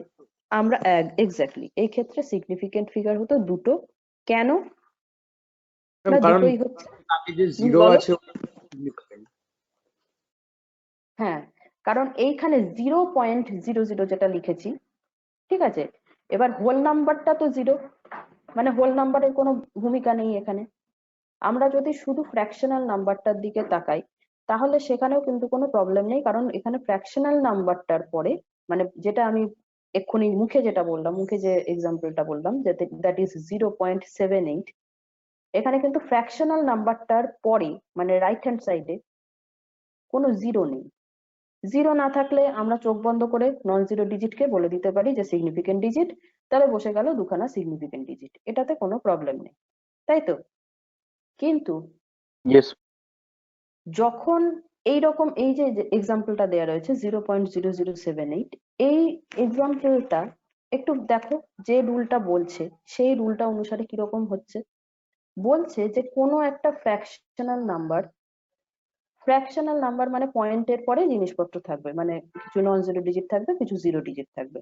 A: আমরা এক্স্যাক্টলি এই ক্ষেত্রে সিগনিফিকেন্ট ফিগার হতো দুটো। কেন না
D: কারণ
A: দুটোই হচ্ছে,
D: আগে যে জিরো
A: বলো।
D: আছে
A: হ্যাঁ, কারণ এইখানে 0.00 যেটা লিখেছি, ঠিক আছে, এবার হোল নাম্বারটা তো 0, মানে হোল নাম্বারের কোনো ভূমিকা নেই এখানে। আমরা যদি শুধু ফ্র্যাকশনাল নাম্বারটার দিকে তাকাই তাহলে সেখানেও কিন্তু কোনো প্রবলেম নেই, কারণ এখানে ফ্র্যাকশনাল নাম্বারটার পরে, মানে যেটা আমি এক্ষুনি মুখে যেটা বললাম, মুখে যে এক্সাম্পলটা বললাম যে দ্যাট ইজ 0.78, এখানে কিন্তু ফ্র্যাকশনাল নাম্বারটার পরে মানে রাইট হ্যান্ড সাইডে কোনো জিরো নেই। জিরো না থাকলে আমরা চোখ বন্ধ করে নন জিরো ডিজিটকে বলে দিতে পারি যে সিগনিফিকেন্ট ডিজিট, তাহলে বসে গেল দুখানা সিগনিফিকেন্ট ডিজিট, এটাতে কোনো প্রবলেম নেই, তাই তো? কিন্তু
B: ইয়েস
A: যখন এইরকম এই যে এক্সাম্পলটা দেওয়া রয়েছে 0.0078, এই এক্সাম্পলটা একটু দেখো, যে রুলটা বলছে সেই রুলটা অনুসারে কিরকম হচ্ছে। বলছে যে কোনো একটা ফ্র্যাকশনাল নাম্বার মানে পয়েন্টের পরে জিনিসপত্র থাকবে, মানে কিছু নন জিরো ডিজিট থাকবে, কিছু জিরো ডিজিট থাকবে।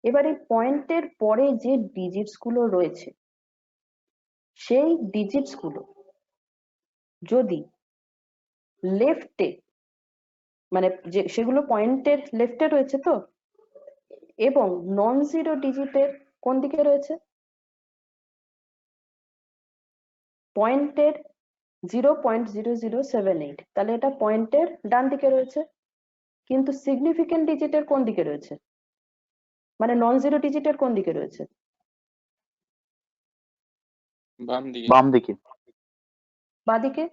A: এবার এই পয়েন্টের পরে যে ডিজিটস গুলো রয়েছে সেই ডিজিটস গুলো যদি লেফটে, মানে যে সেগুলো পয়েন্টের লেফটে রয়েছে তো, এবং নন জিরো ডিজিটের কোন দিকে রয়েছে, পয়েন্টের 0.0078, তাহলে এটা পয়েন্টের ডান দিকে রয়েছে। কিন্তু সিগনিফিকেন্ট ডিজিটের কোন দিকে রয়েছে, মানে নন জিরো ডিজিটের কোন দিকে রয়েছে,
B: বাম দিকে
A: বাঁদিকে।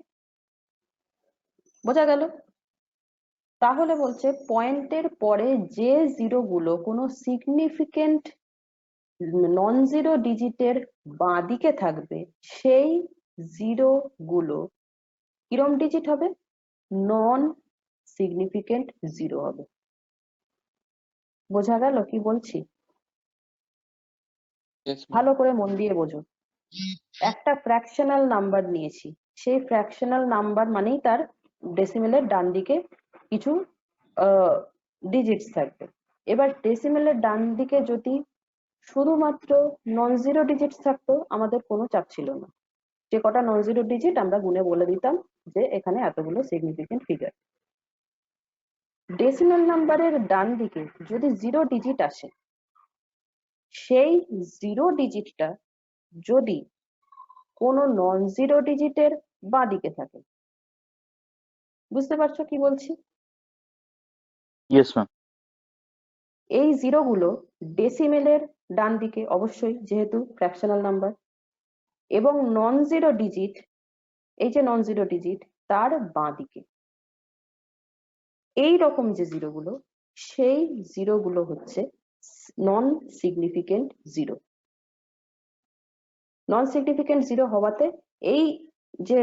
A: বোঝা গেল? তাহলে বলছে পয়েন্টের পরে যে জিরো গুলো কোনো সিগনিফিকেন্ট নন জিরো ডিজিটের বাঁদিকে থাকবে সেই জিরো গুলো কিরম ডিজিট হবে, নন সিগনিফিকেন্ট জিরো হবে। বোঝা গেল কি বলছি? ভালো করে মন দিয়ে বোঝো। একটা ফ্র্যাকশনাল নাম্বার নিয়েছি, সেই ফ্র্যাকশনাল নাম্বার মানেই তার ডেসিমেলের ডান দিকে কিছু ডিজিটস থাকবে। এবার ডেসিমেলের ডান দিকে যদি শুধুমাত্র নন জিরো ডিজিটস থাকতো আমাদের কোনো চাপ ছিল না, যে কটা নন জিরো ডিজিট আমরা গুনে বলে দিতাম যে এখানে এতগুলো সিগনিফিকেন্ট ফিগার। ডেসিমেল নাম্বারের ডান দিকে যদি জিরো ডিজিট আসে, সেই জিরো ডিজিটটা যদি কোনো নন জিরো ডিজিটের বাঁ দিকে থাকে, বুঝতে পারছো কি বলছি?
B: ইয়েস ম্যাম
A: এই জিরো গুলো ডেসিমেলের ডান দিকে অবশ্যই, যেহেতু ফ্র্যাকশনাল নাম্বার, এবং নন জিরো ডিজিট, এই যে নন জিরো ডিজিট তার বাঁ দিকে। এই রকম যে জিরো গুলো, সেই জিরো গুলো হচ্ছে নন সিগনিফিকেন্ট জিরো। নন সিগনিফিকেন্ট জিরো হওয়াতে এই যে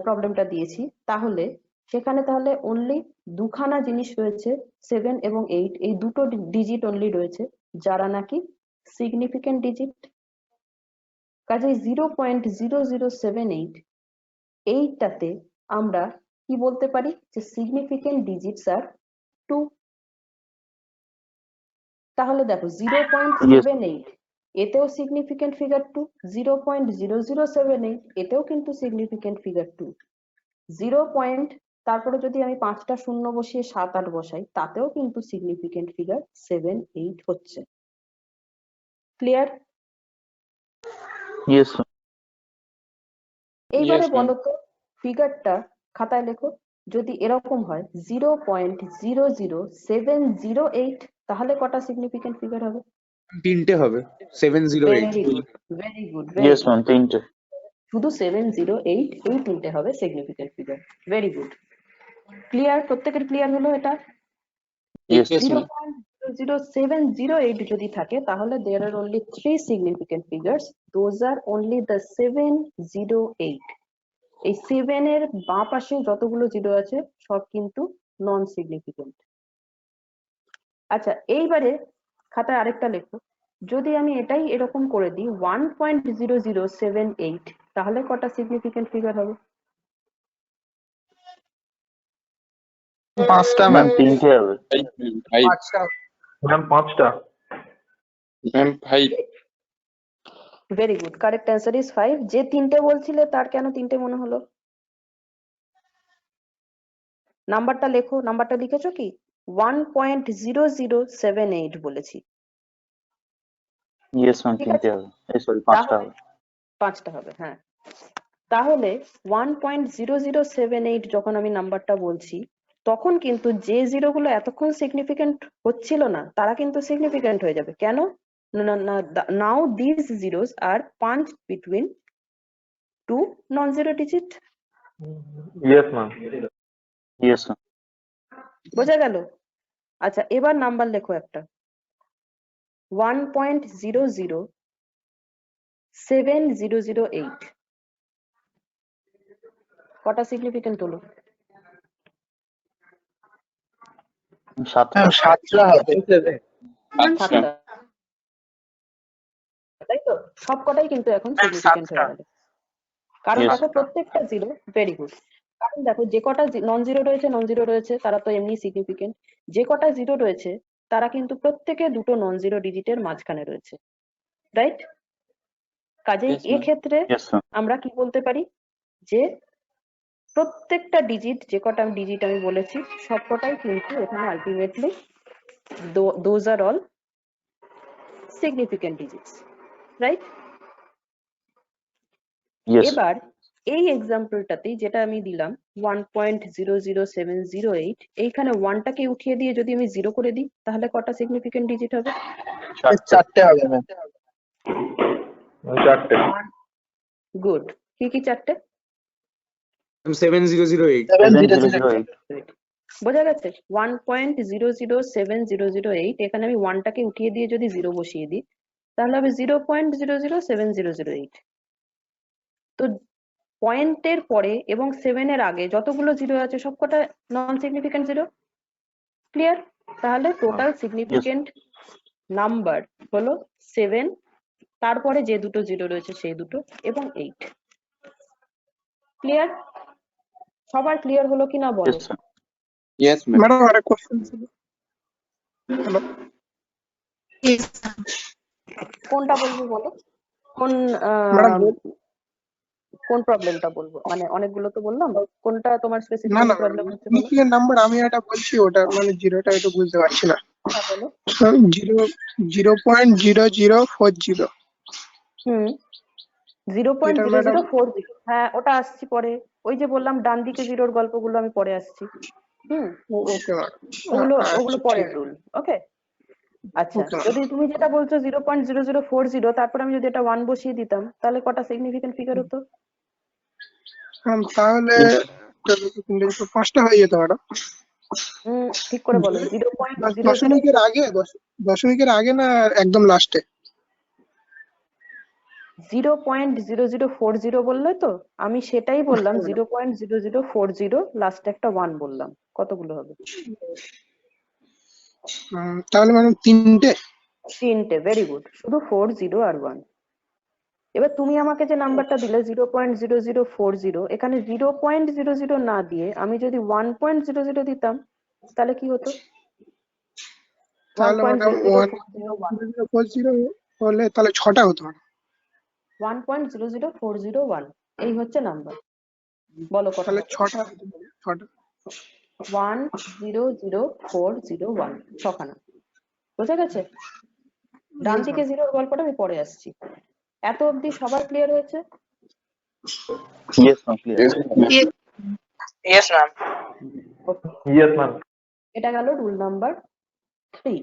A: প্রবলেমটা দিয়েছি, তাহলে সেখানে তাহলে অনলি দুখানা জিনিস রয়েছে, 7 এবং 8, এই দুটো ডিজিট অনলি রয়েছে যারা নাকি সিগনিফিকেন্ট ডিজিট। কাজেই 0.0078 এইটাতে আমরা কি বলতে পারি যে সিগনিফিকেন্ট ডিজিটস আর 2। তাহলে দেখো 0.78 এতেও সিগনিফিকেন্ট ফিগার 2, 0.0078 এতেও কিন্তু সিগনিফিকেন্ট ফিগার 2, 0 পয়েন্ট তারপরে যদি আমি 5টা শূন্য বসিয়ে 7, 8 বসাই তাতেও কিন্তু সিগনিফিকেন্ট ফিগার 7, 8 হচ্ছে। ক্লিয়ার?
B: ইয়েস
A: এইবারে বলো তো ফিগারটা খাতায় লেখো, যদি এরকম হয় 0.00708 তাহলে কটা সিগনিফিকেন্ট ফিগার হবে?
D: তিনটে হবে 708।
A: Very good, very good,
B: yes ma'am তিনটে
A: শুধু 708 এই তিনটে হবে significant figure. Very good. Clear? প্রত্যেকের ক্লিয়ার হলো এটা?
B: ইয়েস
A: 0.00708 যদি থাকে তাহলে there are only 3 significant figures, those are only the 708। এই 7 এর বাঁ পাশে যতগুলো জিরো আছে সব কিন্তু নন সিগনিফিকেন্ট। আচ্ছা, এইবারে খাতায় আরেকটা লেখো, যদি আমি এটাই এরকম করে দিই 1.0078 তাহলে কটা সিগনিফিকেন্ট ফিগার হবে?
E: পাঁচটা
B: ম্যাম
E: ম্যাম।
B: তিনটে হবে।
E: ম্যাম পাঁচটা।
A: Very good, correct answer is 5। যে তিনটে বলছিলে তার কেন তিনটে মনে হলো? নাম্বারটা লেখো, নাম্বারটা লিখেছো কি? 1.0078 বলেছি,
B: ইয়েস ম্যাম
A: ঠিক
B: তিনটে
A: আছে?
B: হবে, সরি পাঁচটা
A: তাহলে
B: হবে।
A: 5টা হবে, হ্যাঁ। তাহলে 1.0078 যখন আমি নাম্বারটা বলছি তখন কিন্তু যে জিরো গুলো এতক্ষণ সিগনিফিকেন্ট হচ্ছিল না তারা কিন্তু সিগনিফিকেন্ট হয়ে যাবে। কেন? Now this zeros are punched between two non zero digit.
B: Yes ma'am.
A: বোঝা গেল? আচ্ছা, এবার নাম্বার লেখো একটা 1.007008 কটা সিগনিফিকেন্ট হলো?
B: সাতটা।
E: ম্যাম সাতটা হবে।
A: 7টা, তাই তো? সবকটাই কিন্তু এখন সিগনিফিকেন্ট হয়ে গেল, কারণ
B: Yes.
A: দেখো প্রত্যেকটা জিরো। Very good. কারণ দেখো যে কটা নন জিরো রয়েছে তারা তো এমনি সিগনিফিকেন্ট। যে কটা জিরো রয়েছে তারা কিন্তু প্রত্যেকে দুটো নন জিরো ডিজিটের মাঝখানে রয়েছে, রাইট? কাজেই এক্ষেত্রে
B: Yes ম্যাম।
A: আমরা কি বলতে পারি যে প্রত্যেকটা ডিজিট, যে কটা ডিজিট আমি বলেছি সবকটাই কিন্তু এখানে ultimately those are all significant digits, right?
B: Yes.
A: এবার এই এক্সাম্পলটাতেই যেটা আমি দিলাম 1.00708, এইখানে ওয়ানটাকে উঠিয়ে দিয়ে যদি আমি জিরো করে দিই তাহলে কটা সিগনিফিকেন্ট ডিজিট হবে?
E: চারটে হবে ম্যাম।
B: চারটে।
A: গুড। কি কি চারটে?
D: 7008।
E: 7008।
A: বোঝা গেছে? 1.007008, এখানে আমি ওয়ানটাকে উঠিয়ে দিয়ে যদি জিরো বসিয়ে দিই তাহলে হবে 0.007008। তো পয়েন্টের পরে এবং 7 এর আগে যতগুলো জিরো আছে সবকটা নন সিগনিফিকেন্ট জিরো। ক্লিয়ার? তাহলে টোটাল সিগনিফিকেন্ট নাম্বার হলো 7, তারপরে যে দুটো জিরো রয়েছে সেই দুটো, এবং 8। ক্লিয়ার? সবার ক্লিয়ার হলো কিনা বলো?
B: Yes ma'am.
E: ম্যাডাম আরেক কোশ্চেন ছিল। হ্যালো।
A: কোনটা বলবো বলো? কোন
E: ম্যাডাম
A: কোন প্রবলেমটা বলবো? মানে অনেকগুলো তো বললাম, কোনটা তোমার
E: না
A: স্পেসিফিক্যালি
E: না
A: প্রবলেম হচ্ছে বলো?
E: মিসিং এর নাম্বার আমি এটা বলছি, ওটা মানে জিরোটা একটু বুঝতে পারছি না।
A: হ্যাঁ বলো।
E: 0.0040।
A: হুম, 0.0040। হ্যাঁ, ওটা আসছি পরে। ওই যে বললাম ডান দিকে জিরোর গল্পগুলো আমি পরে আসছি। হুম,
E: ওকে ম্যাডাম।
A: ওগুলো পরের রুল। ওকে, আচ্ছা।
E: Okay,
A: যদি তুমি যেটা বলছো 0.0040, তারপর আমি যদি এটা 1 বসিয়ে দিতাম তাহলে কটা সিগনিফিকেন্ট ফিগার হতো?
E: তাহলে পাঁচটা হয়ে যেত ম্যাডাম।
A: ঠিক করে বলো। 0.00
E: দশমিকের আগে, দশমিকের আগে না একদম লাস্টে?
A: 0.0040 বললে তো, আমি সেটাই বললাম 0.0040, লাস্টে একটা 1 বললাম। কতগুলো হবে?
E: তাহলে ম্যাডাম তিনটে।
A: তিনটে। Very good. শুধু 40 আর 1। এবার তুমি আমাকে যে নাম্বারটা দিলে 0.0040, এখানে 0.00 না দিয়ে আমি যদি 1.00 দিতাম তাহলে কি হতো?
E: তাহলে ম্যাডাম 1.0040 হলে তাহলে ছটা হতো ম্যাডাম।
A: 1.00401 এই হচ্ছে নাম্বার। বলো কত
E: তাহলে
A: হবে?
E: ছটা হতো ম্যাডাম, ছটা।
A: 1.00401, ছখানা। বুঝা গেছে? ডান দিকে জিরোর গল্পটা আমি পরে আসছি। এত অবধি সবার ক্লিয়ার হয়েছে?
B: Yes ma'am clear.
E: Yes ma'am.
A: Okay,
B: yes ma'am.
A: এটা গেল rule number 3।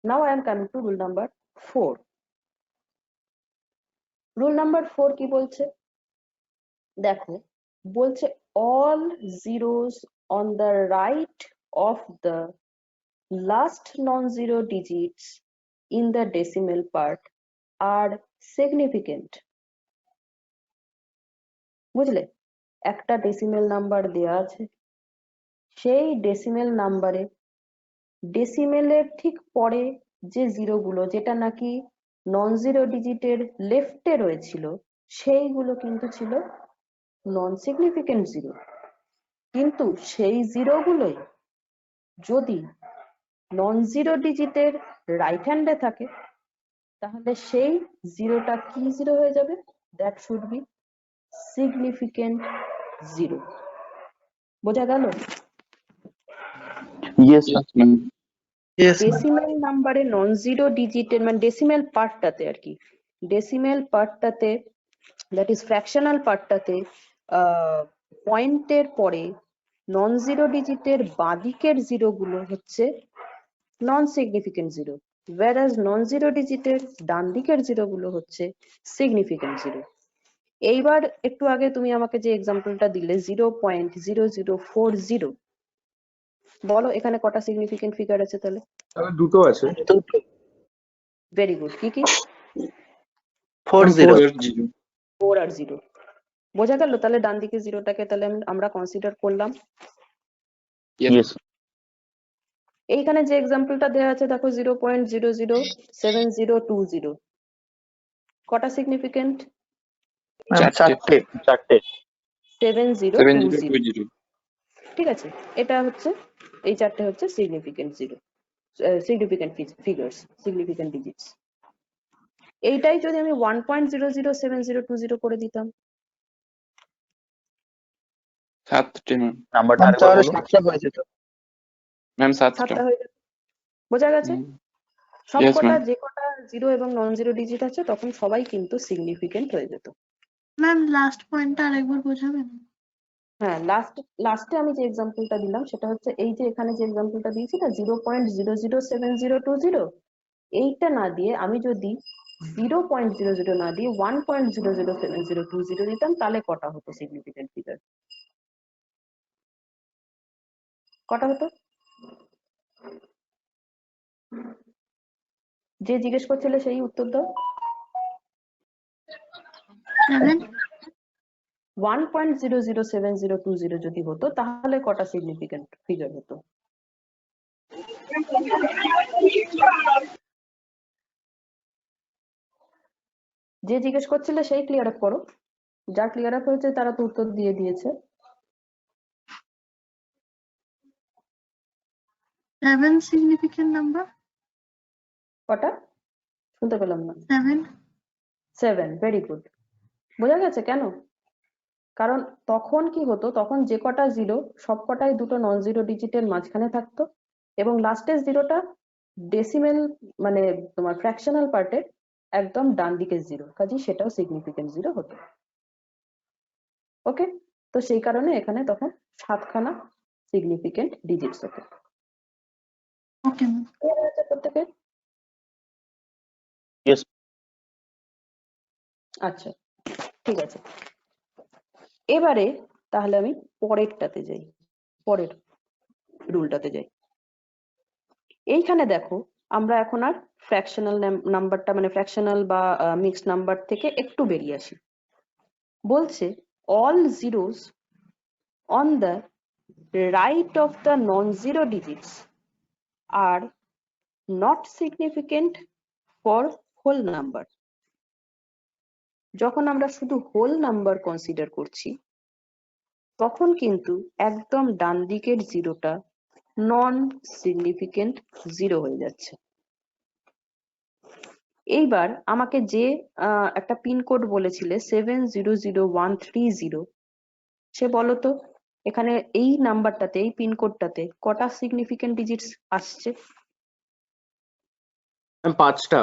A: Now I am coming to rule number 4। Rule number 4 কি বলছে দেখো? বলছে all zeros on the right of the last non-zero digits in the decimal part are significant. বুঝলে? একটা ডেসিমেল নাম্বার দেয়া আছে, সেই ডেসিমেল নাম্বারে ডেসিমেলের ঠিক পরে যে জিরো গুলো যেটা নাকি নন জিরো ডিজিটের লেফটে রয়েছিল সেইগুলো কিন্তু ছিল নন সিগনিফিকেন্ট জিরো। কিন্তু সেই জিরো গুলোই যদি নন জিরো ডিজিটের রাইট হ্যান্ডে থাকে তাহলে সেই জিরোটা কি জিরো হয়ে যাবে? That should be significant zero. বোঝা গেল?
B: Yes, ma'am.
A: ডেসিমেল নাম্বারে নন জিরো ডিজিটের মানে ডেসিমেল পার্টটাতে আর কি, ডেসিমেল পার্টটাতে দ্যাট ইজ ফ্র্যাকশনাল পার্টটাতে পয়েন্টের পরে নন জিরো ডিজিটের বাঁদিকের জিরো গুলো হচ্ছে নন significant zero, whereas non zero ডিজিটের ডান দিকের জিরো গুলো হচ্ছে সিগনিফিকেন্ট জিরো। এইবার একটু আগে তুমি আমাকে যে এক্সাম্পলটা দিলে 0.0040, বলো এখানে কটা সিগনিফিকেন্ট ফিগার আছে তাহলে?
D: তাহলে দুটো আছে।
A: ভেরি গুড, কি কি?
B: 40.
A: 4 আর 0। বোঝা গেল? তাহলে ডান দিকে জিরোটাকে তাহলে আমরা কনসিডার করলাম।
B: Yes.
A: এইখানে যে এক্সাম্পলটা দেওয়া আছে দেখো 0.007020, কটা সিগনিফিকেন্ট?
B: চারটে
A: 7020। ঠিক আছে, এটা হচ্ছে এই চারটে হচ্ছে significant zero, significant figures, significant digits. এইটাই যদি আমি 1.007020 করে দিতাম,
H: সাতটে ম্যাম।
B: নাম্বারটা আরেকবার বলো।
H: ম্যাম সাতটা।
A: 7টা হয়ে যাবে। বোঝা গেছে? সব
H: Yes,
A: কটা
H: ma'am.
A: যে কটা জিরো এবং নন জিরো ডিজিট আছে তখন সবাই কিন্তু সিগনিফিকেন্ট হয়ে যেত।
I: ম্যাম লাস্ট পয়েন্টটা আরেকবার বোঝাবেন?
A: হ্যাঁ, লাস্টে আমি যে এক্সাম্পলটা দিলাম সেটা হচ্ছে এই যে এখানে যে এক্সাম্পলটা দিয়েছি না 0.007020, এইটা না দিয়ে আমি যদি 0.00 না দিয়ে 1.007020 দিতাম তাহলে কটা হতো সিগনিফিকেন্ট ফিগার? কটা হতো? যে জিজ্ঞেস করছিলে সেই উত্তর দাও। 1.007020 যদি হতো তাহলে কটা সিগনিফিকেন্ট ফিগার হতো? যে জিজ্ঞেস করছিলে সেই ক্লিয়ার আপ করো। যা ক্লিয়ার আপ হয়েছে তারা তো উত্তর দিয়ে দিয়েছে।
I: 7 significant number?
A: কটা? শুনতে পেলাম না।
I: 7.
A: 7, ভেরি গুড। বোঝা গেছে কেন? কারণ তখন কি হতো, তখন যে কটা জিরো সব কটাই দুটো নন জিরো ডিজিটের মাঝখানে থাকতো এবং লাস্টের জিরোটা ডেসিমেল মানে তোমার ফ্র্যাকশনাল পার্টে একদম ডান দিকের জিরো, কাজেই সেটাও সিগনিফিকেন্ট জিরো হতো। ওকে, তো সেই কারণে এখানে তখন 7খানা সিগনিফিকেন্ট ডিজিটস হতো।
I: Okay, ma'am.
A: ক্লিয়ার আছে প্রত্যেকের?
B: Yes.
A: আচ্ছা, ঠিক আছে। এবারে তাহলে আমি পরেরটাতে যাই, পরের রুলটাতে যাই। এইখানে দেখো আমরা এখন আর ফ্র্যাকশনাল নাম্বারটা মানে ফ্র্যাকশনাল বা মিক্সড নাম্বার থেকে একটু বেরিয়ে আসি। বলছে all zeros on the right of the non-zero digits are not significant for whole number. যখন আমরা শুধু হোল নাম্বার কনসিডার করছি তখন কিন্তু একদম ডান দিকের জিরোটা নন সিগনিফিকেন্ট জিরো হয়ে যাচ্ছে। এইবার আমাকে যে একটা পিনকোড বলেছিলে 700130, সে বলতো এখানে এই নাম্বারটাতে এই পিনকোডটাতে কটা সিগনিফিকেন্ট ডিজিটস আসছে?
D: 5টা।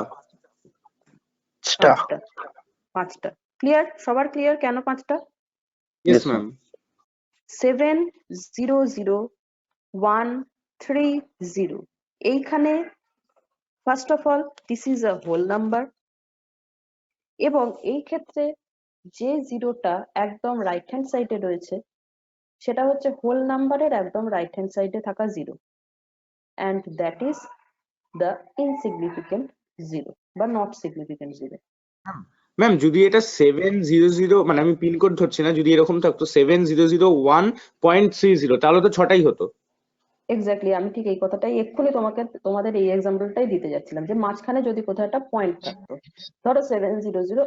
A: 5টা। ক্লিয়ার? সবার ক্লিয়ার কেন 5টা?
D: Yes, ma'am.
A: 700130, এইখানে first of all this is a whole number এবং এই ক্ষেত্রে যে জিরোটা একদম রাইট হ্যান্ড সাইডে রয়েছে সেটা হচ্ছে হোল নাম্বারের একদম রাইট হ্যান্ড সাইডে থাকা zero, and that is the insignificant zero বা নট সিগনিফিকেন্ট জিরো।
D: ম্যাম যদি এটা 700 মানে আমি পিনকোড ধরছি না, যদি এরকম থাকতো 7001.30 তাহলে তো 6টাই হতো।
A: এক্স্যাক্টলি, আমি ঠিক এই কথাটাই এক্ষুনি তোমাদের এই এক্সাম্পলটাই দিতে যাচ্ছিলাম, যে মাঝখানে যদি কোথাও একটা পয়েন্ট থাকতো, ধরো 700,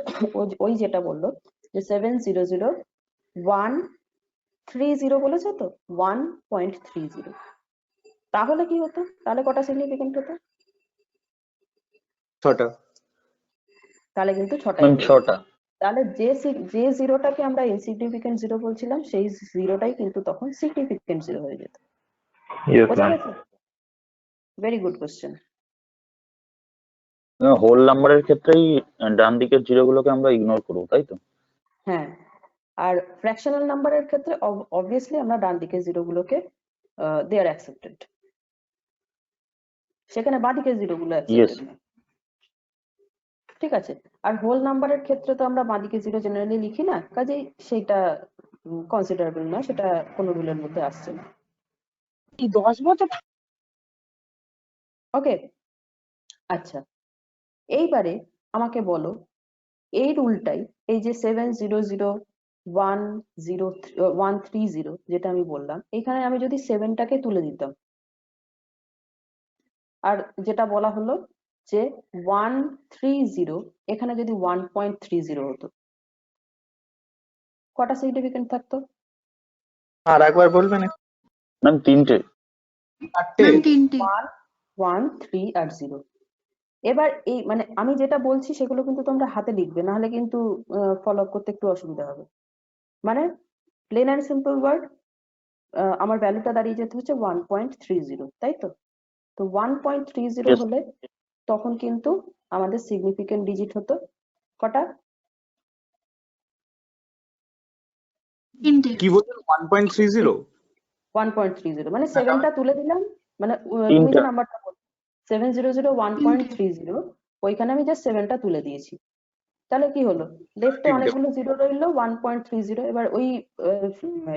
A: ওই যেটা বললো যে 700,130 বলেছে তো, 1.30, তাহলে কি হতো? তাহলে কটা সিগনিফিকেন্ট হতো?
D: 6টা।
A: তাহলে কিন্তু 6টাই
B: ম্যাম
A: হয়ে যেত।
B: 6টা।
A: তাহলে যে জিরোটাকে আমরা ইনসিগনিফিকেন্ট জিরো বলছিলাম, সেই জিরোটাই কিন্তু তখন সিগনিফিকেন্ট জিরো হয়ে যেত।
B: ইয়েস
A: বোঝা
B: ম্যাম।
A: গেছে? Very good question.
B: হোল নাম্বারের ক্ষেত্রেই ডান দিকের জিরো গুলোকে আমরা ইগনোর করবো, তাই তো?
A: হ্যাঁ, আর ফ্র্যাকশনাল নাম্বারের ক্ষেত্রে অবভিয়াসলি আমরা ডান দিকের জিরো গুলোকে দে আর অ্যাকসেপ্টেড, সেখানে বাঁ দিকের জিরো গুলো
B: ইয়েস।
A: অ্যাকসেপ্টেড না। ঠিক আছে, আর হোল নাম্বারের ক্ষেত্রে তো আমরা বাঁ দিকে জিরো জেনারেলি লিখি না, কাজেই সেটা কনসিডারেবল না, সেটা কোনো রুলের মধ্যে আসছে না।
G: এই 10 বছর
A: ওকে, আচ্ছা, এইবারে আমাকে বলো এই রুলটাই, এই যে 700,130 যেটা আমি বললাম, এখানে আমি যদি 7টাকে তুলে দিতাম, আর যেটা বলা হলো যে 130 এখানে যদি 1.30 হতো, কটা সিগনিফিকেন্ট থাকতো?
E: আর একবার বলবেন?
B: ম্যাম 3টে।
D: 4টে।
I: ম্যাম 3টে।
A: 1, 1, 3 আর 0। এবার এই মানে আমি যেটা বলছি সেগুলো কিন্তু তোমরা হাতে লিখবে, নাহলে কিন্তু ফলো আপ করতে একটু অসুবিধা হবে। মানে প্লেন অ্যান্ড সিম্পল ওয়ার্ড, আমার ভ্যালুটা দাঁড়িয়ে যেতে হচ্ছে 1.30, তাই তো? তো 1.30
B: Yes.
A: হলে তখন কিন্তু আমাদের সিগনিফিকেন্ট ডিজিট হতো কটা?
I: 3টে।
D: কি বলছেন 1.30?
A: 1.30 মানে 7টা তুলে দিলাম, মানে তুমি যে
B: তিনটা।
A: নাম্বারটা বলছো 700,1.30, ওইখানে আমি জাস্ট 7টা তুলে দিয়েছি। তাহলে কি হলো, লেফটে অনেকগুলো জিরো রইলো, 1.30। এবার ওই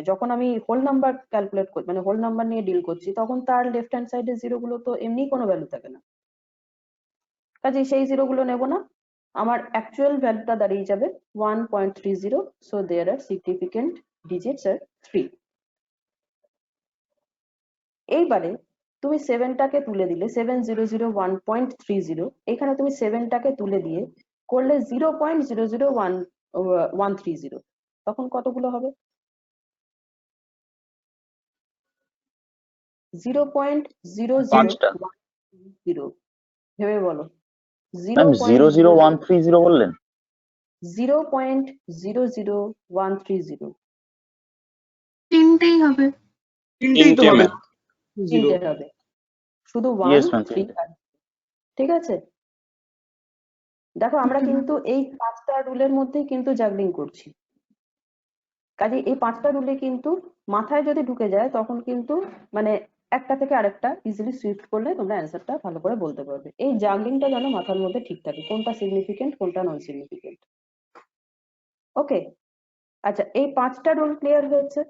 A: যখন আমি হোল নাম্বার ক্যালকুলেট করি, মানে হোল নাম্বার নিয়ে ডিল করছি, তখন তার লেফট হ্যান্ড সাইডের জিরো গুলো তো এমনি কোনো ভ্যালু থাকে না, কাজে সেই জিরো গুলো নেবো না, আমার অ্যাকচুয়াল ভ্যালুটা দাঁড়িয়ে যাবে 1.30। So there are significant digits are 3। এইবারে তুমি 7টাকে তুলে দিলে, 700,1.30, এখানে তুমি 7টাকে তুলে দিয়ে করলে 0.00130, তখন কতগুলো হবে?
B: 5টা।
A: 0.0010, ভেবে বলো।
B: ম্যাম 00130 বললেন?
A: 0.00130,
I: 3টেই হবে।
D: 3টেই তো
H: 3টে
D: হবে।
H: ম্যাম।
A: 3টে হবে, শুধু 1,
B: Yes, ma'am,
A: 3 আর, ঠিক আছে? দেখো আমরা
I: Okay, ma'am.
A: কিন্তু এই 5টা রুলের মধ্যেই কিন্তু জাগলিং করছি, কাজে এই 5টা রুলে কিন্তু মাথায় যদি ঢুকে যায়, তখন কিন্তু মানে একটা থেকে আরেকটা ইজিলি সুইফট করলে তোমরা অ্যান্সারটা ভালো করে বলতে পারবে। এই জাগলিংটা যেন মাথার মধ্যে ঠিক থাকে, কোনটা সিগনিফিকেন্ট কোনটা নন সিগনিফিকেন্ট। ওকে, আচ্ছা, এই 5টা রুল ক্লিয়ার হয়েছে?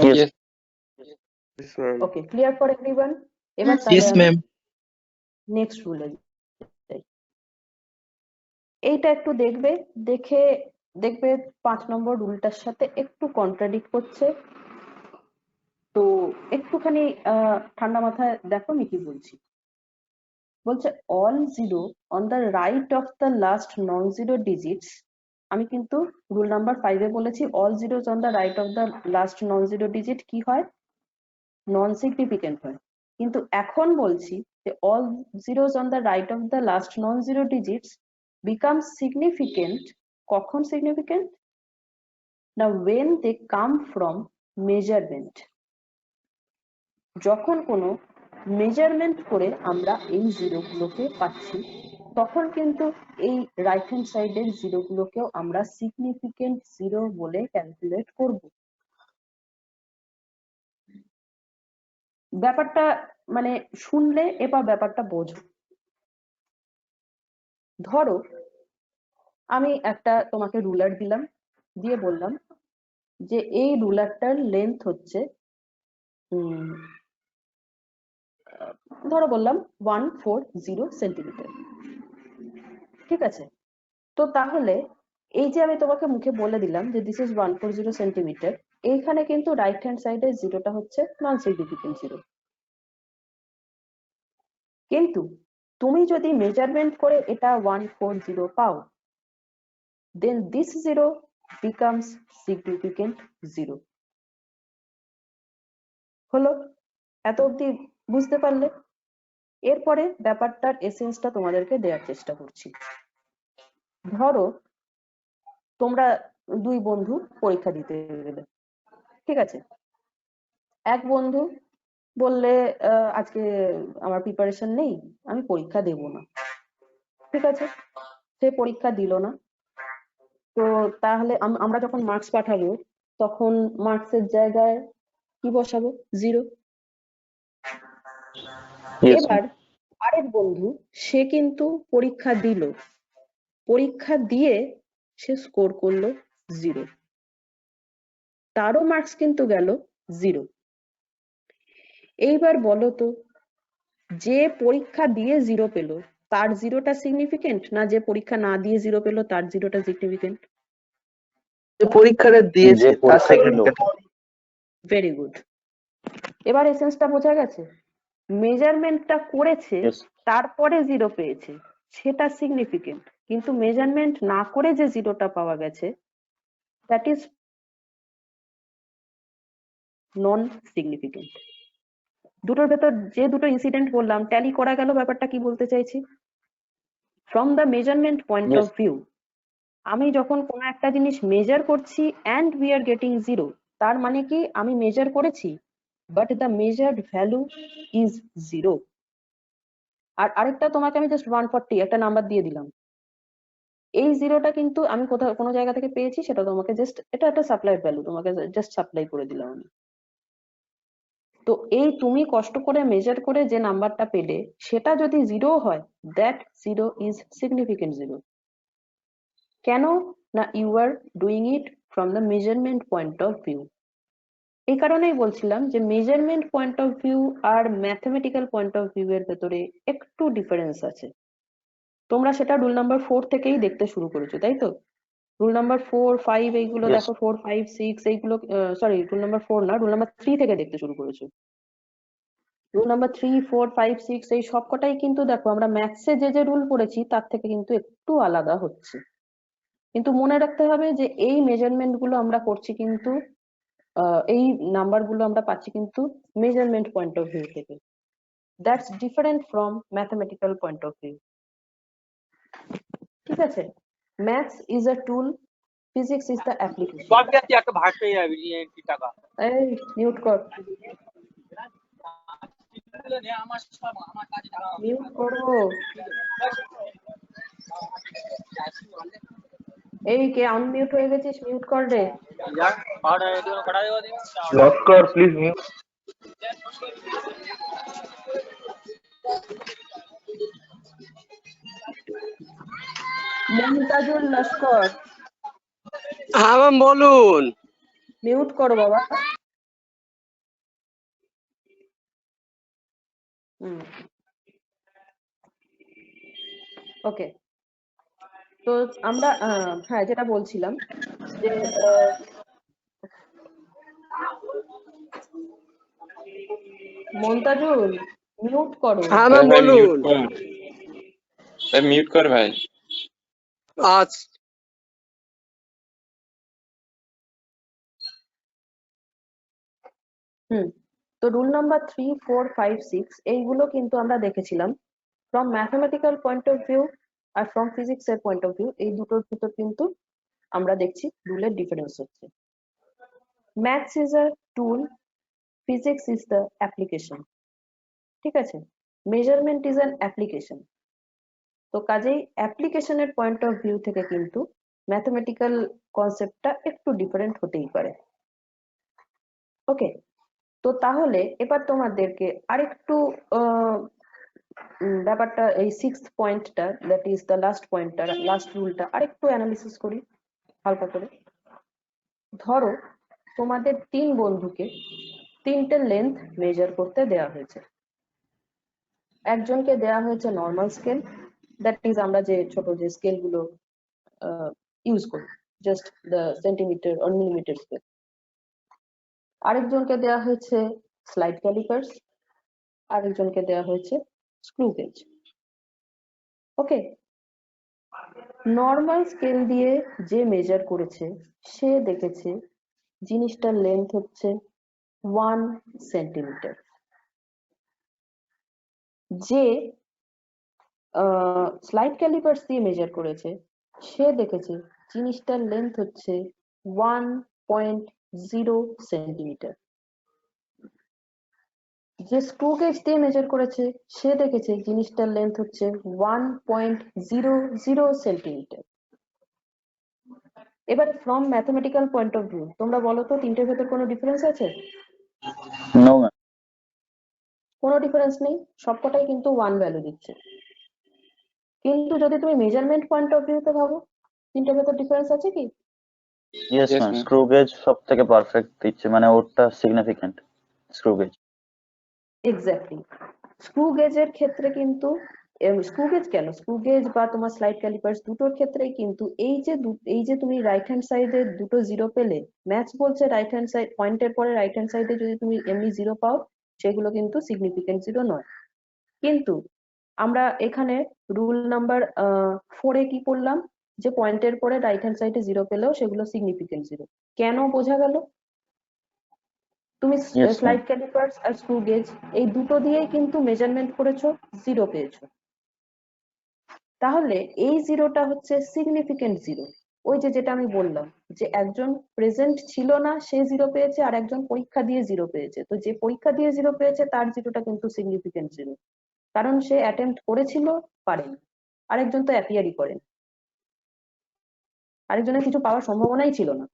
B: Yes.
A: Okay, clear for everyone. এবার তাহলে আমি নেক্সট রুলে যাই। এইটা একটু দেখবে 5 নম্বর রুলটার সাথে একটু কন্ট্রাডিক্ট করছে, তো একটুখানি ঠান্ডা মাথায় দেখো আমি কি বলছি। বলছে all zero on the right of the last non zero digits. আমি কিন্তু রুল নাম্বার 5-এ বলেছি all zeros on the right of the last non zero digit কি হয়? নন সিগনিফিকেন্ট হয়। কিন্তু এখন বলছি যে all zeros on the right of the last non zero digits become significant. কখন সিগনিফিকেন্ট? না when they come from measurement, যখন কোনো মেজারমেন্ট করে আমরা এই জিরো গুলোকে পাচ্ছি, তখন কিন্তু এই রাইট হ্যান্ড সাইডের জিরো গুলোকেও আমরা সিগনিফিকেন্ট জিরো বলে ক্যালকুলেট করব। ব্যাপারটা মানে শুনলে এবার ব্যাপারটা বোঝো। ধরো আমি একটা তোমাকে রুলার দিলাম, দিয়ে বললাম যে এই রুলারটার লেন্থ হচ্ছে ধরো বললাম 140 সেন্টিমিটার, ঠিক আছে? তো তাহলে এই যে আমি তোমাকে মুখে বলে দিলাম যে দিস ইজ 140 সেন্টিমিটার, এইখানে কিন্তু রাইট হ্যান্ড সাইডে জিরোটা হচ্ছে নন সিগনিফিকেন্ট জিরো। কিন্তু তুমি যদি মেজারমেন্ট করে এটা 140 পাও, then this zero becomes significant zero. হলো? এত অবধি বুঝতে পারলে? এরপরে ব্যাপারটার এসেন্সটা তোমাদেরকে দেওয়ার চেষ্টা করছি। ধরো তোমরা দুই বন্ধু পরীক্ষা দিতে গেলে, ঠিক আছে? এক বন্ধু বললে আজকে আমার প্রিপারেশন নেই, আমি পরীক্ষা দেব না, ঠিক আছে? সে পরীক্ষা দিল না। তো তাহলে আমরা যখন মার্কস পাঠাবো তখন মার্কসের জায়গায় কি বসাবো? জিরো।
B: Yes,
A: এবার আরেক বন্ধু সে কিন্তু পরীক্ষা দিল, পরীক্ষা দিয়ে সে স্কোর করলো জিরো, তারও মার্কস কিন্তু গেল জিরো। এইবার বলো তো, যে পরীক্ষা দিয়ে জিরো পেলো তার জিরোটা সিগনিফিকেন্ট, না যে পরীক্ষা না দিয়ে জিরো পেলো তার জিরোটা সিগনিফিকেন্ট?
J: যে পরীক্ষাটা দিয়েছে
B: যে
J: তার
B: পরীক্ষা দিল।
J: significant।
A: Very good. এবার এসেন্সটা বোঝা গেছে? মেজারমেন্টটা করেছে
B: Yes.
A: তারপরে জিরো পেয়েছে সেটা সিগনিফিকেন্ট, কিন্তু মেজারমেন্ট না করে যে জিরোটা পাওয়া গেছে দ্যাট ইজ নন সিগনিফিকেন্ট। দুটোর ভেতর যে দুটো ইনসিডেন্ট বললাম ট্যালি করা গেল। ব্যাপারটা কি বলতে চাইছি? From the measurement point
B: Yes.
A: Of view, আমি যখন কোনো একটা জিনিস মেজার করছি and we are getting zero, তার মানে কি আমি মেজার করেছি but the measured value is zero. আর আরেকটা তোমাকে আমি জাস্ট 140 একটা নাম্বার দিয়ে দিলাম, এই জিরোটা কিন্তু আমি কোথাও কোনো জায়গা থেকে পেয়েছি, সেটা তোমাকে জাস্ট, এটা একটা সাপ্লাই ভ্যালু, তোমাকে জাস্ট সাপ্লাই করে দিলাম আমি। তো এই তুমি কষ্ট করে মেজার করে যে নাম্বারটা পেলে সেটা যদি জিরো হয়, that zero is significant zero. কেন না you are doing it from the measurement point of view. এই কারণেই বলছিলাম যে মেজারমেন্ট পয়েন্ট অফ ভিউ আর ম্যাথমেটিক্যাল পয়েন্ট অফ ভিউ এর ভেতরে একটু ডিফারেন্স আছে। তোমরা সেটা রুল নাম্বার 4 থেকেই দেখতে শুরু করেছো, তাই তো? রুল নাম্বার 4, 5 এইগুলো
B: Yes.
A: দেখো, 4, 5, 6 এইগুলো, সরি রুল নাম্বার 4 না, রুল নাম্বার 3 থেকে দেখতে শুরু করেছো। রুল নাম্বার 3, 4, 5, 6 এই সবকটাই কিন্তু দেখো আমরা ম্যাথসে যে যে রুল পড়েছি তার থেকে কিন্তু একটু আলাদা হচ্ছে। কিন্তু মনে রাখতে হবে যে এই মেজারমেন্ট গুলো আমরা করছি কিন্তু এই নাম্বার গুলো আমরা পাচ্ছি কিন্তু মেজারমেন্ট পয়েন্ট অফ ভিউ থেকে। That's different from mathematical point of view. ঠিক আছে? Maths is a tool, physics is the application. এই মিউট কর, মিউট করো। এই কে আনমিউট হয়ে গেছিস, মিউট কর রে।
B: Laskar please mute.
A: মমতাজুল লস্কর,
J: হ্যাঁ ম্যাম বলুন।
A: মিউট করো বাবা। ওকে, তো আমরা হ্যাঁ যেটা বলছিলাম যে মমতাজুল মিউট করো।
J: হ্যাঁ ম্যাম
H: ভাই মিউট
J: বলুন।
H: কর, ভাই মিউট কর ভাই।
J: আচ্ছা
A: তো রুল নাম্বার 3, 4, 5, 6 এইগুলো কিন্তু আমরা দেখেছিলাম from mathematical point of view are from physics এর পয়েন্ট অফ ভিউ। এই দুটোর ভিতর কিন্তু আমরা দেখছি রুলের ডিফারেন্স হচ্ছে। Maths is a tool, physics is the application. ঠিক আছে? Measurement is an application. তো কাজেই অ্যাপ্লিকেশনের পয়েন্ট অফ ভিউ থেকে কিন্তু ম্যাথমেটিক্যাল কনসেপ্টটা একটু ডিফারেন্ট হতেই পারে। ওকে, তো তাহলে এবার তোমাদেরকে আরেকটু ব্যাপারটা এই 6th পয়েন্টটা, দ্যাট ইজ দ্য লাস্ট পয়েন্টটা, লাস্ট রুলটা আরেকটু অ্যানালিসিস করি হালকা করে। ধরো তোমাদের 3 বন্ধুকে 3টে লেন্থ মেজার করতে দেওয়া হয়েছে। একজনকে দেওয়া হয়েছে নর্মাল স্কেল, দ্যাট ইজ আমরা যে ছোট যে স্কেল গুলো ইউজ করি, just the centimetre or millimetre scale. আরেকজনকে দেওয়া হয়েছে স্লাইড ক্যালিপার্স, আরেকজনকে দেওয়া হয়েছে স্ক্রু গেজ। ওকে, নর্মাল স্কেল দিয়ে যে মেজার করেছে সে দেখেছে জিনিসটার লেন্থ হচ্ছে 1 সেন্টিমিটার। যে স্লাইড ক্যালিপার্স দিয়ে মেজার করেছে সে দেখেছে জিনিসটার লেন্থ হচ্ছে 1.0 সেন্টিমিটার। যে স্ক্রু গেজ দিয়ে মেজার করেছে সে দেখেছে জিনিসটার লেন্থ হচ্ছে 1.00 সেন্টিমিটার। এবারে from mathematical point of view তোমরা বলো তো তিনটের ভেতর কোনো ডিফারেন্স আছে?
B: No ma'am.
A: কোনো ডিফারেন্স নেই, সবকটাই কিন্তু 1 ভ্যালু দিচ্ছে। কিন্তু যদি তুমি মেজারমেন্ট পয়েন্ট অফ ভিউতে ভাবো তিনটের ভেতর ডিফারেন্স আছে কি?
B: Yes
H: Yes,
B: ma'am,
H: ma'am.
B: Screw gauge সব থেকে পারফেক্ট দিচ্ছে, মানে ওটা significant screw gauge.
A: Exactly, screw গেজের ক্ষেত্রে কিন্তু স্ক্রু গেজ কেন, স্ক্রু গেজ বা তোমার স্লাইড ক্যালিপার্স দুটোর ক্ষেত্রেই কিন্তু এই যে তুমি রাইট হ্যান্ড সাইডে দুটো জিরো পেলে, ম্যাথস বলছে রাইট হ্যান্ড সাইড পয়েন্টের পরে রাইট হ্যান্ড সাইডে যদি তুমি এমনি জিরো পাও সেগুলো কিন্তু সিগনিফিকেন্ট জিরো নয়। কিন্তু আমরা এখানে রুল নাম্বার 4 কি করলাম, যে পয়েন্টের পরে রাইট হ্যান্ড সাইডে জিরো পেলেও সেগুলো সিগনিফিকেন্ট জিরো। কেন বোঝা গেল? তুমি
B: Yes, ma'am.
A: স্লাইড ক্যালিপার্স আর স্ক্রু গেজ এই দুটো দিয়েই কিন্তু মেজারমেন্ট করেছো, জিরো পেয়েছো। তাহলে এই জিরোটা হচ্ছে সিগনিফিকেন্ট জিরো। ওই যেটা আমি বললাম যে একজন প্রেজেন্ট ছিল না সে জিরো পেয়েছে আর একজন পরীক্ষা দিয়ে জিরো পেয়েছে, তো যে পরীক্ষা দিয়ে জিরো পেয়েছে তার জিরোটা কিন্তু সিগনিফিকেন্ট জিরো, কারণ সে অ্যাটেম্প্ট করেছিল, পারেনি। আরেকজন তো অ্যাপিয়ারই করেন, আরেকজনের কিছু পাওয়ার সম্ভাবনাই ছিল না।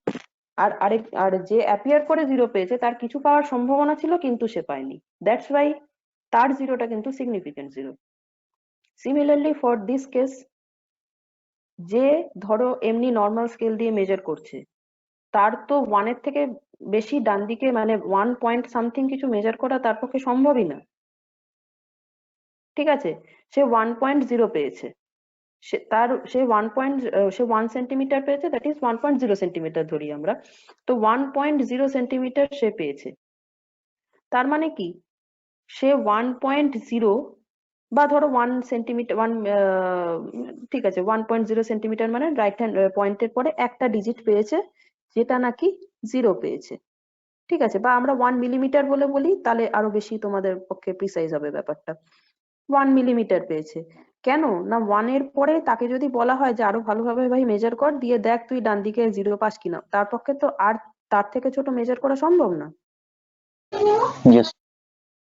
A: আর যে অ্যাপিয়ার করে জিরো পেয়েছে তার কিছু পাওয়ার সম্ভাবনা ছিল কিন্তু সে পায়নি, দ্যাটস ওয়াই তার জিরোটা কিন্তু significant zero. Similarly for this case, যে ধরো এমনি নর্মাল স্কেল দিয়ে মেজার করছে তার তো 1 এর থেকে বেশি ডান দিকে মানে 1 পয়েন্ট সামথিং কিছু মেজার করা তার পক্ষে সম্ভবই না, ঠিক আছে? সে 1.0 পেয়েছে, সে 1 সেন্টিমিটার পেয়েছে, দ্যাট ইজ 1.0 সেন্টিমিটার ধরি আমরা, তো 1.0 সেন্টিমিটার সে পেয়েছে। তার মানে কি, সে 1.0 বা ধরো 1 সেন্টিমিটার, ঠিক আছে 1.0 সেন্টিমিটার মানে রাইট হ্যান্ড পয়েন্টের পরে একটা ডিজিট পেয়েছে যেটা নাকি জিরো পেয়েছে, ঠিক আছে? বা আমরা 1 মিলিমিটার বলে বলি, তাহলে আরো বেশি তোমাদের পক্ষে প্রিসাইজ হবে ব্যাপারটা। 1 মিলিমিটার পেয়েছে, কেন না 1 এর পরে তাকে যদি বলা হয় যে আরো ভালোভাবে ভাই মেজার কর, দিয়ে দেখ তুই ডান দিকে জিরো পাস কিনা, তার পক্ষে তো আর তার থেকে ছোট মেজার করা সম্ভব না।
B: ইয়েস।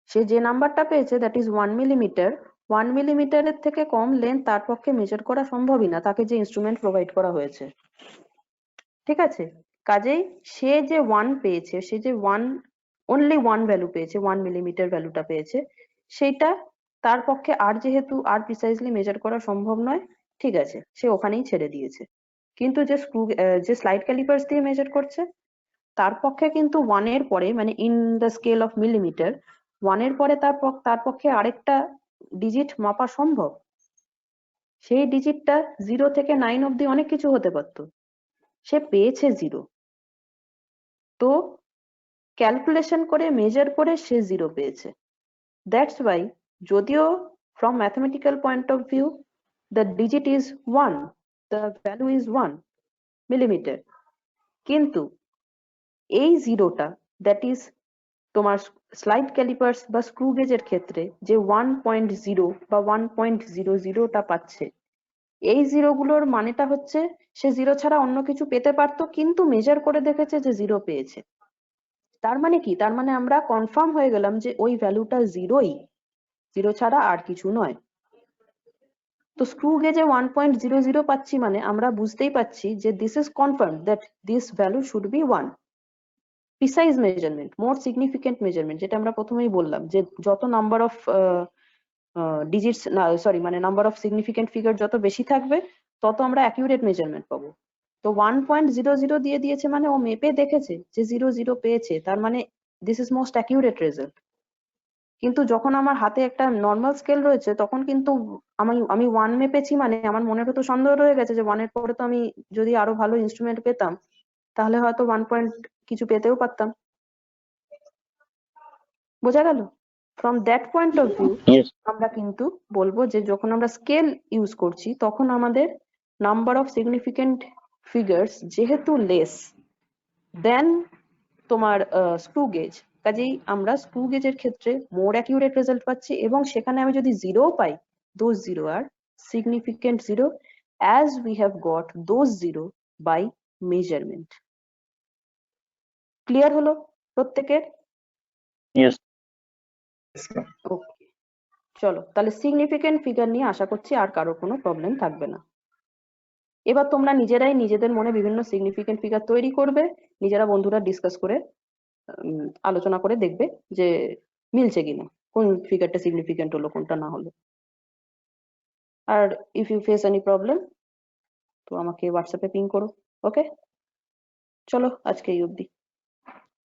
A: সে যে নাম্বারটা পেয়েছে দ্যাট ইজ 1 মিলিমিটার, 1 মিলিমিটারের থেকে কম লেন্থ তার পক্ষে মেজার করা সম্ভবই না, তাকে যে ইনস্ট্রুমেন্ট প্রোভাইড করা হয়েছে, ঠিক আছে? কাজেই সে যে 1 পেয়েছে, সে যে অনলি 1 ভ্যালু পেয়েছে, 1 মিলিমিটার ভ্যালুটা পেয়েছে, সেটা তার পক্ষে আর যেহেতু আর প্রিসাইজলি মেজার করা সম্ভব নয়, ঠিক আছে, সে ওখানেই ছেড়ে দিয়েছে। কিন্তু যে স্লাইড ক্যালিপার্স দিয়ে মেজার করছে তার পক্ষে কিন্তু 1 এর পরে মানে in the scale of millimetre 1 এর পরে তার পক্ষে আরেকটা ডিজিট মাপা সম্ভব। সেই ডিজিটটা 0 থেকে 9 অব্দি অনেক কিছু হতে পারতো, সে পেয়েছে 0, তো ক্যালকুলেশন করে মেজার করে সে 0 পেয়েছে। দ্যাটস ওয়াই যদিও from mathematical point of view the digit is 1, the value is 1 millimetre, কিন্তু এই জিরোটা দ্যাট ইজ তোমার স্লাইড ক্যালিপার্স বা স্ক্রু গেজের ক্ষেত্রে যে 1.0 বা 1.00টা পাচ্ছে, এই জিরোগুলোর মানেটা হচ্ছে সে জিরো ছাড়া অন্য কিছু পেতে পারতো কিন্তু মেজার করে দেখেছে যে জিরো পেয়েছে। তার মানে কি, তার মানে আমরা কনফার্ম হয়ে গেলাম যে ওই ভ্যালুটা জিরোই, জিরো ছাড়া আর কিছু নয়। তো স্ক্রু গেজে 1.00 পাচ্ছি মানে আমরা বুঝতেই পাচ্ছি যে this is confirm that this value should be 1। Precise measurement, more significant measurement, যেটা আমরা প্রথমেই বললাম যে যত নাম্বার অফ ডিজিটস সরি মানে নাম্বার অফ সিগনিফিকেন্ট ফিগার যত বেশি থাকবে তত আমরা অ্যাকিউরেট মেজারমেন্ট পাবো। তো 1.00 দিয়ে দিয়েছে মানে ও মেপে দেখেছে যে 00 পেয়েছে, তার মানে this is most accurate result. কিন্তু যখন আমার হাতে একটা নর্মাল স্কেল রয়েছে তখন কিন্তু আমি 1 মেপেছি মানে আমার মনে তো সন্দেহ রয়ে গেছে যে 1 এর পরে তো আমি যদি আরো ভালো ইনস্ট্রুমেন্ট পেতাম তাহলে হয়তো 1 পয়েন্ট কিছু পেতেও পারতাম। বোঝা গেল? From that point of view
B: Yes.
A: আমরা কিন্তু বলবো যে যখন আমরা স্কেল ইউজ করছি তখন আমাদের নাম্বার অফ সিগনিফিকেন্ট ফিগার্স যেহেতু লেস দেন তোমার স্ক্রু গেজ, কাজেই আমরা স্ক্রু গেজের ক্ষেত্রে মোর অ্যাকিউরেট রেজাল্ট পাচ্ছি এবং সেখানে আমি যদি জিরো পাই, those zero are significant zero as we have got those zero by measurement. Clear হলো প্রত্যেকের?
B: Yes.
A: ওকে, চলো তাহলে সিগনিফিকেন্ট ফিগার নিয়ে আশা করছি আর কারো কোনো প্রবলেম থাকবে না। এবার তোমরা নিজেরাই নিজেদের মনে বিভিন্ন সিগনিফিকেন্ট ফিগার তৈরি করবে, নিজেরা বন্ধুরা ডিসকাস করে আলোচনা করে দেখবে যে মিলছে কিনা, কোন ফিগারটা সিগনিফিকেন্ট হলো কোনটা না হলো। আর if you face any problem তো আমাকে হোয়াটসঅ্যাপে পিং করো। ওকে, চলো আজকে এই অবধি।